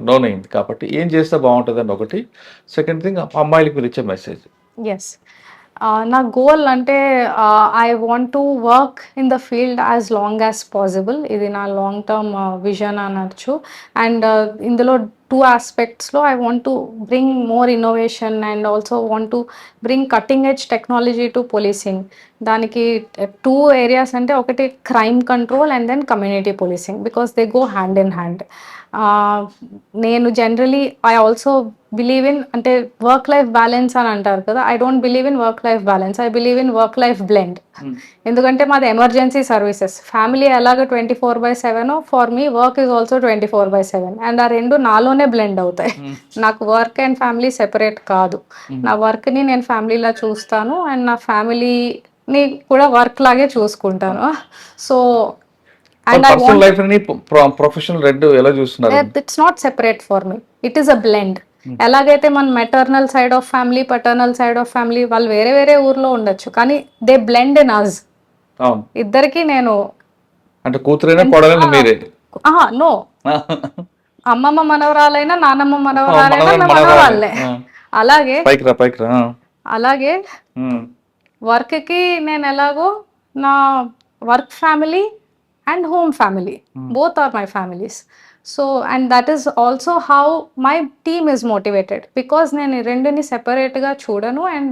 నోన్ అయింది. కాబట్టి ఏం చేస్తే బాగుంటుందని ఒకటి. సెకండ్ థింగ్, అమ్మాయిలకి మీరు ఇచ్చే మెసేజ్. ఎస్, నా గోల్ అంటే I want to work in the field as long as possible. ఇది నా లాంగ్ టర్మ్ విజన్ అనొచ్చు. అండ్ ఇందులో two aspects lo I want to bring more innovation and also want to bring cutting edge technology to policing. దానికి two areas అంటే ఒకటి crime control and then community policing because they go hand in hand. నేను generally I also believe in అంటే work life balance అని అంటారు కదా, I don't believe in work life balance, I believe in work life blend. ఎందుకంటే మాది emergency services, family ఎలాగ 24/7 for me work is also 24/7 and ఆ రెండు నాలోనే బ్లెండ్ అవుతాయి. నాకు వర్క్ అండ్ ఫ్యామిలీ సెపరేట్ కాదు. నా వర్క్ని నేను ఫ్యామిలీలా చూస్తాను అండ్ నా ఫ్యామిలీని కూడా వర్క్ లాగే చూసుకుంటాను. So and I personal want life ని ప్రొఫెషనల్ రెండు ఎలా చూస్తున్నారు? it's not separate for me, it is a blend. ఎలాగైతే మన maternal side of family paternal side of family వాళ్ళు వేరే వేరే ఊర్లో ఉండొచ్చు కానీ దే బ్లెండ్ ఇన్ అస్. అవును, ఇద్దరికి నేను అంటే కూతురైనా కొడాలని మీరే? నో, అమ్మమ్మ మనవరాలైనా నానమ్మ మనవరాలైనా మనవరాలు, మనవరాలే. అలాగే పైకి రా. అలాగే వర్క్ కి నేను ఎలాగో నా work family and home family, both are my families. So and that is also how my team is motivated because నేను రెండుని సెపరేట్ గా చూడను and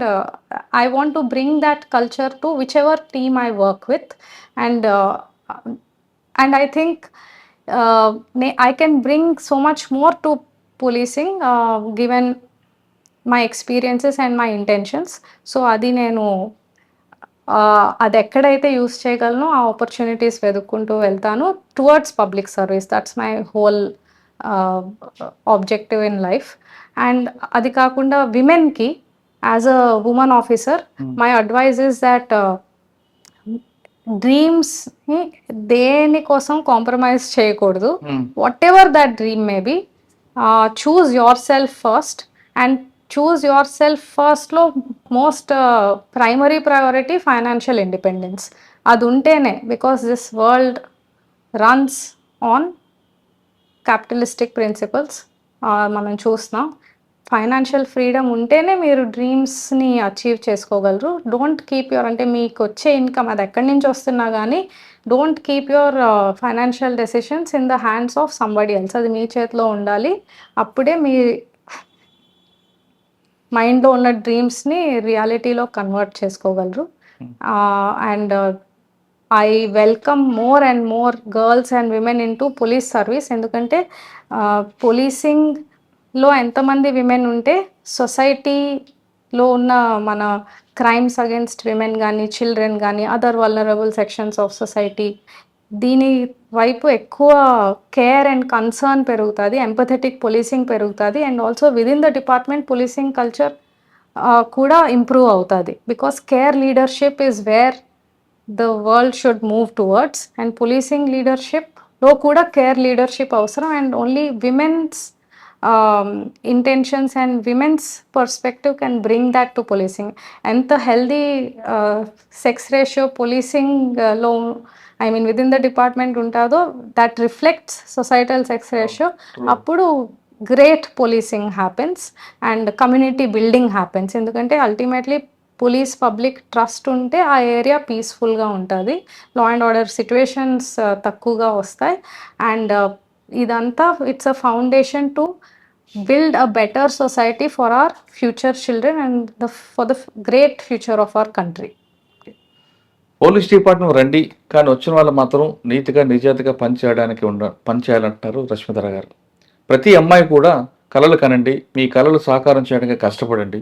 I want to bring that culture to whichever team I work with and I think I can bring so much more to policing given my experiences and my intentions. So అది నేను అది ఎక్కడైతే use చేయగలను ఆ opportunities వెతుక్కుంటూ వెళ్తాను towards public service. That's my whole objective in life. And అది కాకుండా విమెన్కి as a woman officer my advice is that డ్రీమ్స్ని దేనికోసం కాంప్రమైజ్ చేయకూడదు. Whatever that dream may be, choose yourself first and choose yourself first లో most primary priority financial independence. అది ఉంటేనే, because this world runs on capitalistic principles మనం చూస్తున్నాం. Financial freedom ఉంటేనే మీరు డ్రీమ్స్ని అచీవ్ చేసుకోగలరు. డోంట్ కీప్ యువర్ అంటే మీకు వచ్చే ఇన్కమ్ అది ఎక్కడి నుంచి వస్తున్నా కానీ don't keep your financial decisions in the hands of somebody else. అది మీ చేతిలో ఉండాలి. అప్పుడే మీ మైండ్లో ఉన్న డ్రీమ్స్ని రియాలిటీలో కన్వర్ట్ చేసుకోగలరు. And I welcome more and more girls and women into police service. ఎందుకంటే పోలీసింగ్లో ఎంతమంది విమెన్ ఉంటే సొసైటీలో ఉన్న మన క్రైమ్స్ అగేన్స్ట్ విమెన్ కానీ చిల్డ్రన్ కానీ other vulnerable sections of society దీని వైపు ఎక్కువ కేర్ అండ్ కన్సర్న్ పెరుగుతుంది, ఎంపథెటిక్ పోలీసింగ్ పెరుగుతుంది. And also within the department policing culture కూడా ఇంప్రూవ్ అవుతుంది because care leadership is where the world should move towards. And policing లీడర్షిప్లో కూడా కేర్ లీడర్షిప్ అవసరం. And only womens intentions and women's perspective can bring that to policing. ఎంత healthy sex ratio పోలీసింగ్లో I mean within the department ఉంటుందో that reflects societal sex ratio. అప్పుడు great policing happens and community building happens. ఎందుకంటే ultimately police public trust ఉంటే ఆ area పీస్ఫుల్గా ఉంటుంది, law and order situations తక్కువగా వస్తాయి. అండ్ ఇదంతా it's a foundation to build a better society for our future children and for the great future of our country. Police department రండి కానీ వచ్చిన వాళ్ళు మాత్రం నీతిగా నిజాయితీగా పనిచేయాలంటున్నారు రష్మిధర గారు. ప్రతి అమ్మాయి కూడా కళలు కనండి, మీ కళలు సాకారం చేయడానికి కష్టపడండి,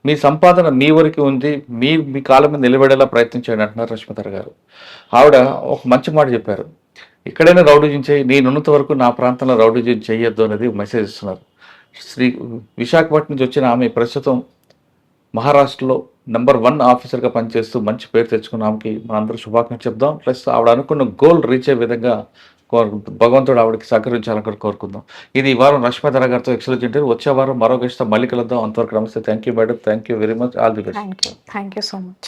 మీ సంపాదన మీ వరకు ఉంది, మీ కాళ్ళ మీద నిలబడేలా ప్రయత్నించండి అంటున్నారు రష్మిధర గారు. ఆవిడ ఒక మంచి మాట చెప్పారు, ఎక్కడైనా రౌడీజం చేయి, నేనున్నంత వరకు నా ప్రాంతంలో రౌడీజం చేయొద్దు అనేది మెసేజ్ ఇస్తున్నారు. విశాఖపట్నం నుంచి వచ్చిన ఆమె ప్రస్తుతం మహారాష్ట్రలో నెంబర్ 1 ఆఫీసర్గా పనిచేస్తూ మంచి పేరు తెచ్చుకున్న ఆమెకి మనందరూ శుభాకాంక్షలు చెప్దాం. ప్లస్ ఆవిడ అనుకున్న గోల్ రీచ్ అయ్యే విధంగా భగవంతుడు ఆవిడకి సహకరించాలని కోరుకుందాం. ఇది ఈ వారం రష్మిధర గారితో ఎక్సలెంట్ ఇంటర్వ్యూ. వచ్చే వారం మరో గెస్ట్తో మళ్ళీ కలుద్దాం. అంతవరకు నమస్తే. Thank you madam, thank you very much, all the best. Thank you so much.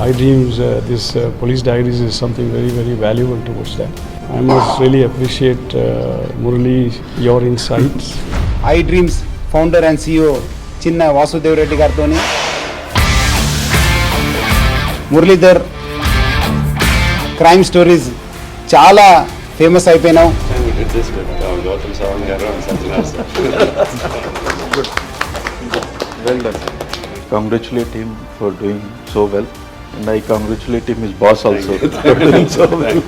iDreams, this Police Diaries is something very, very valuable towards that. I must really appreciate Murali, your insights. iDreams founder and CEO Chinna Vasudev Reddy Gartoni, Muralidhar, Crime Stories చాలా famous అయిపోయినావు. Gautam Sawang గారు Well done. Congratulate him for doing so well, and I congratulate him, his boss also, for doing so well.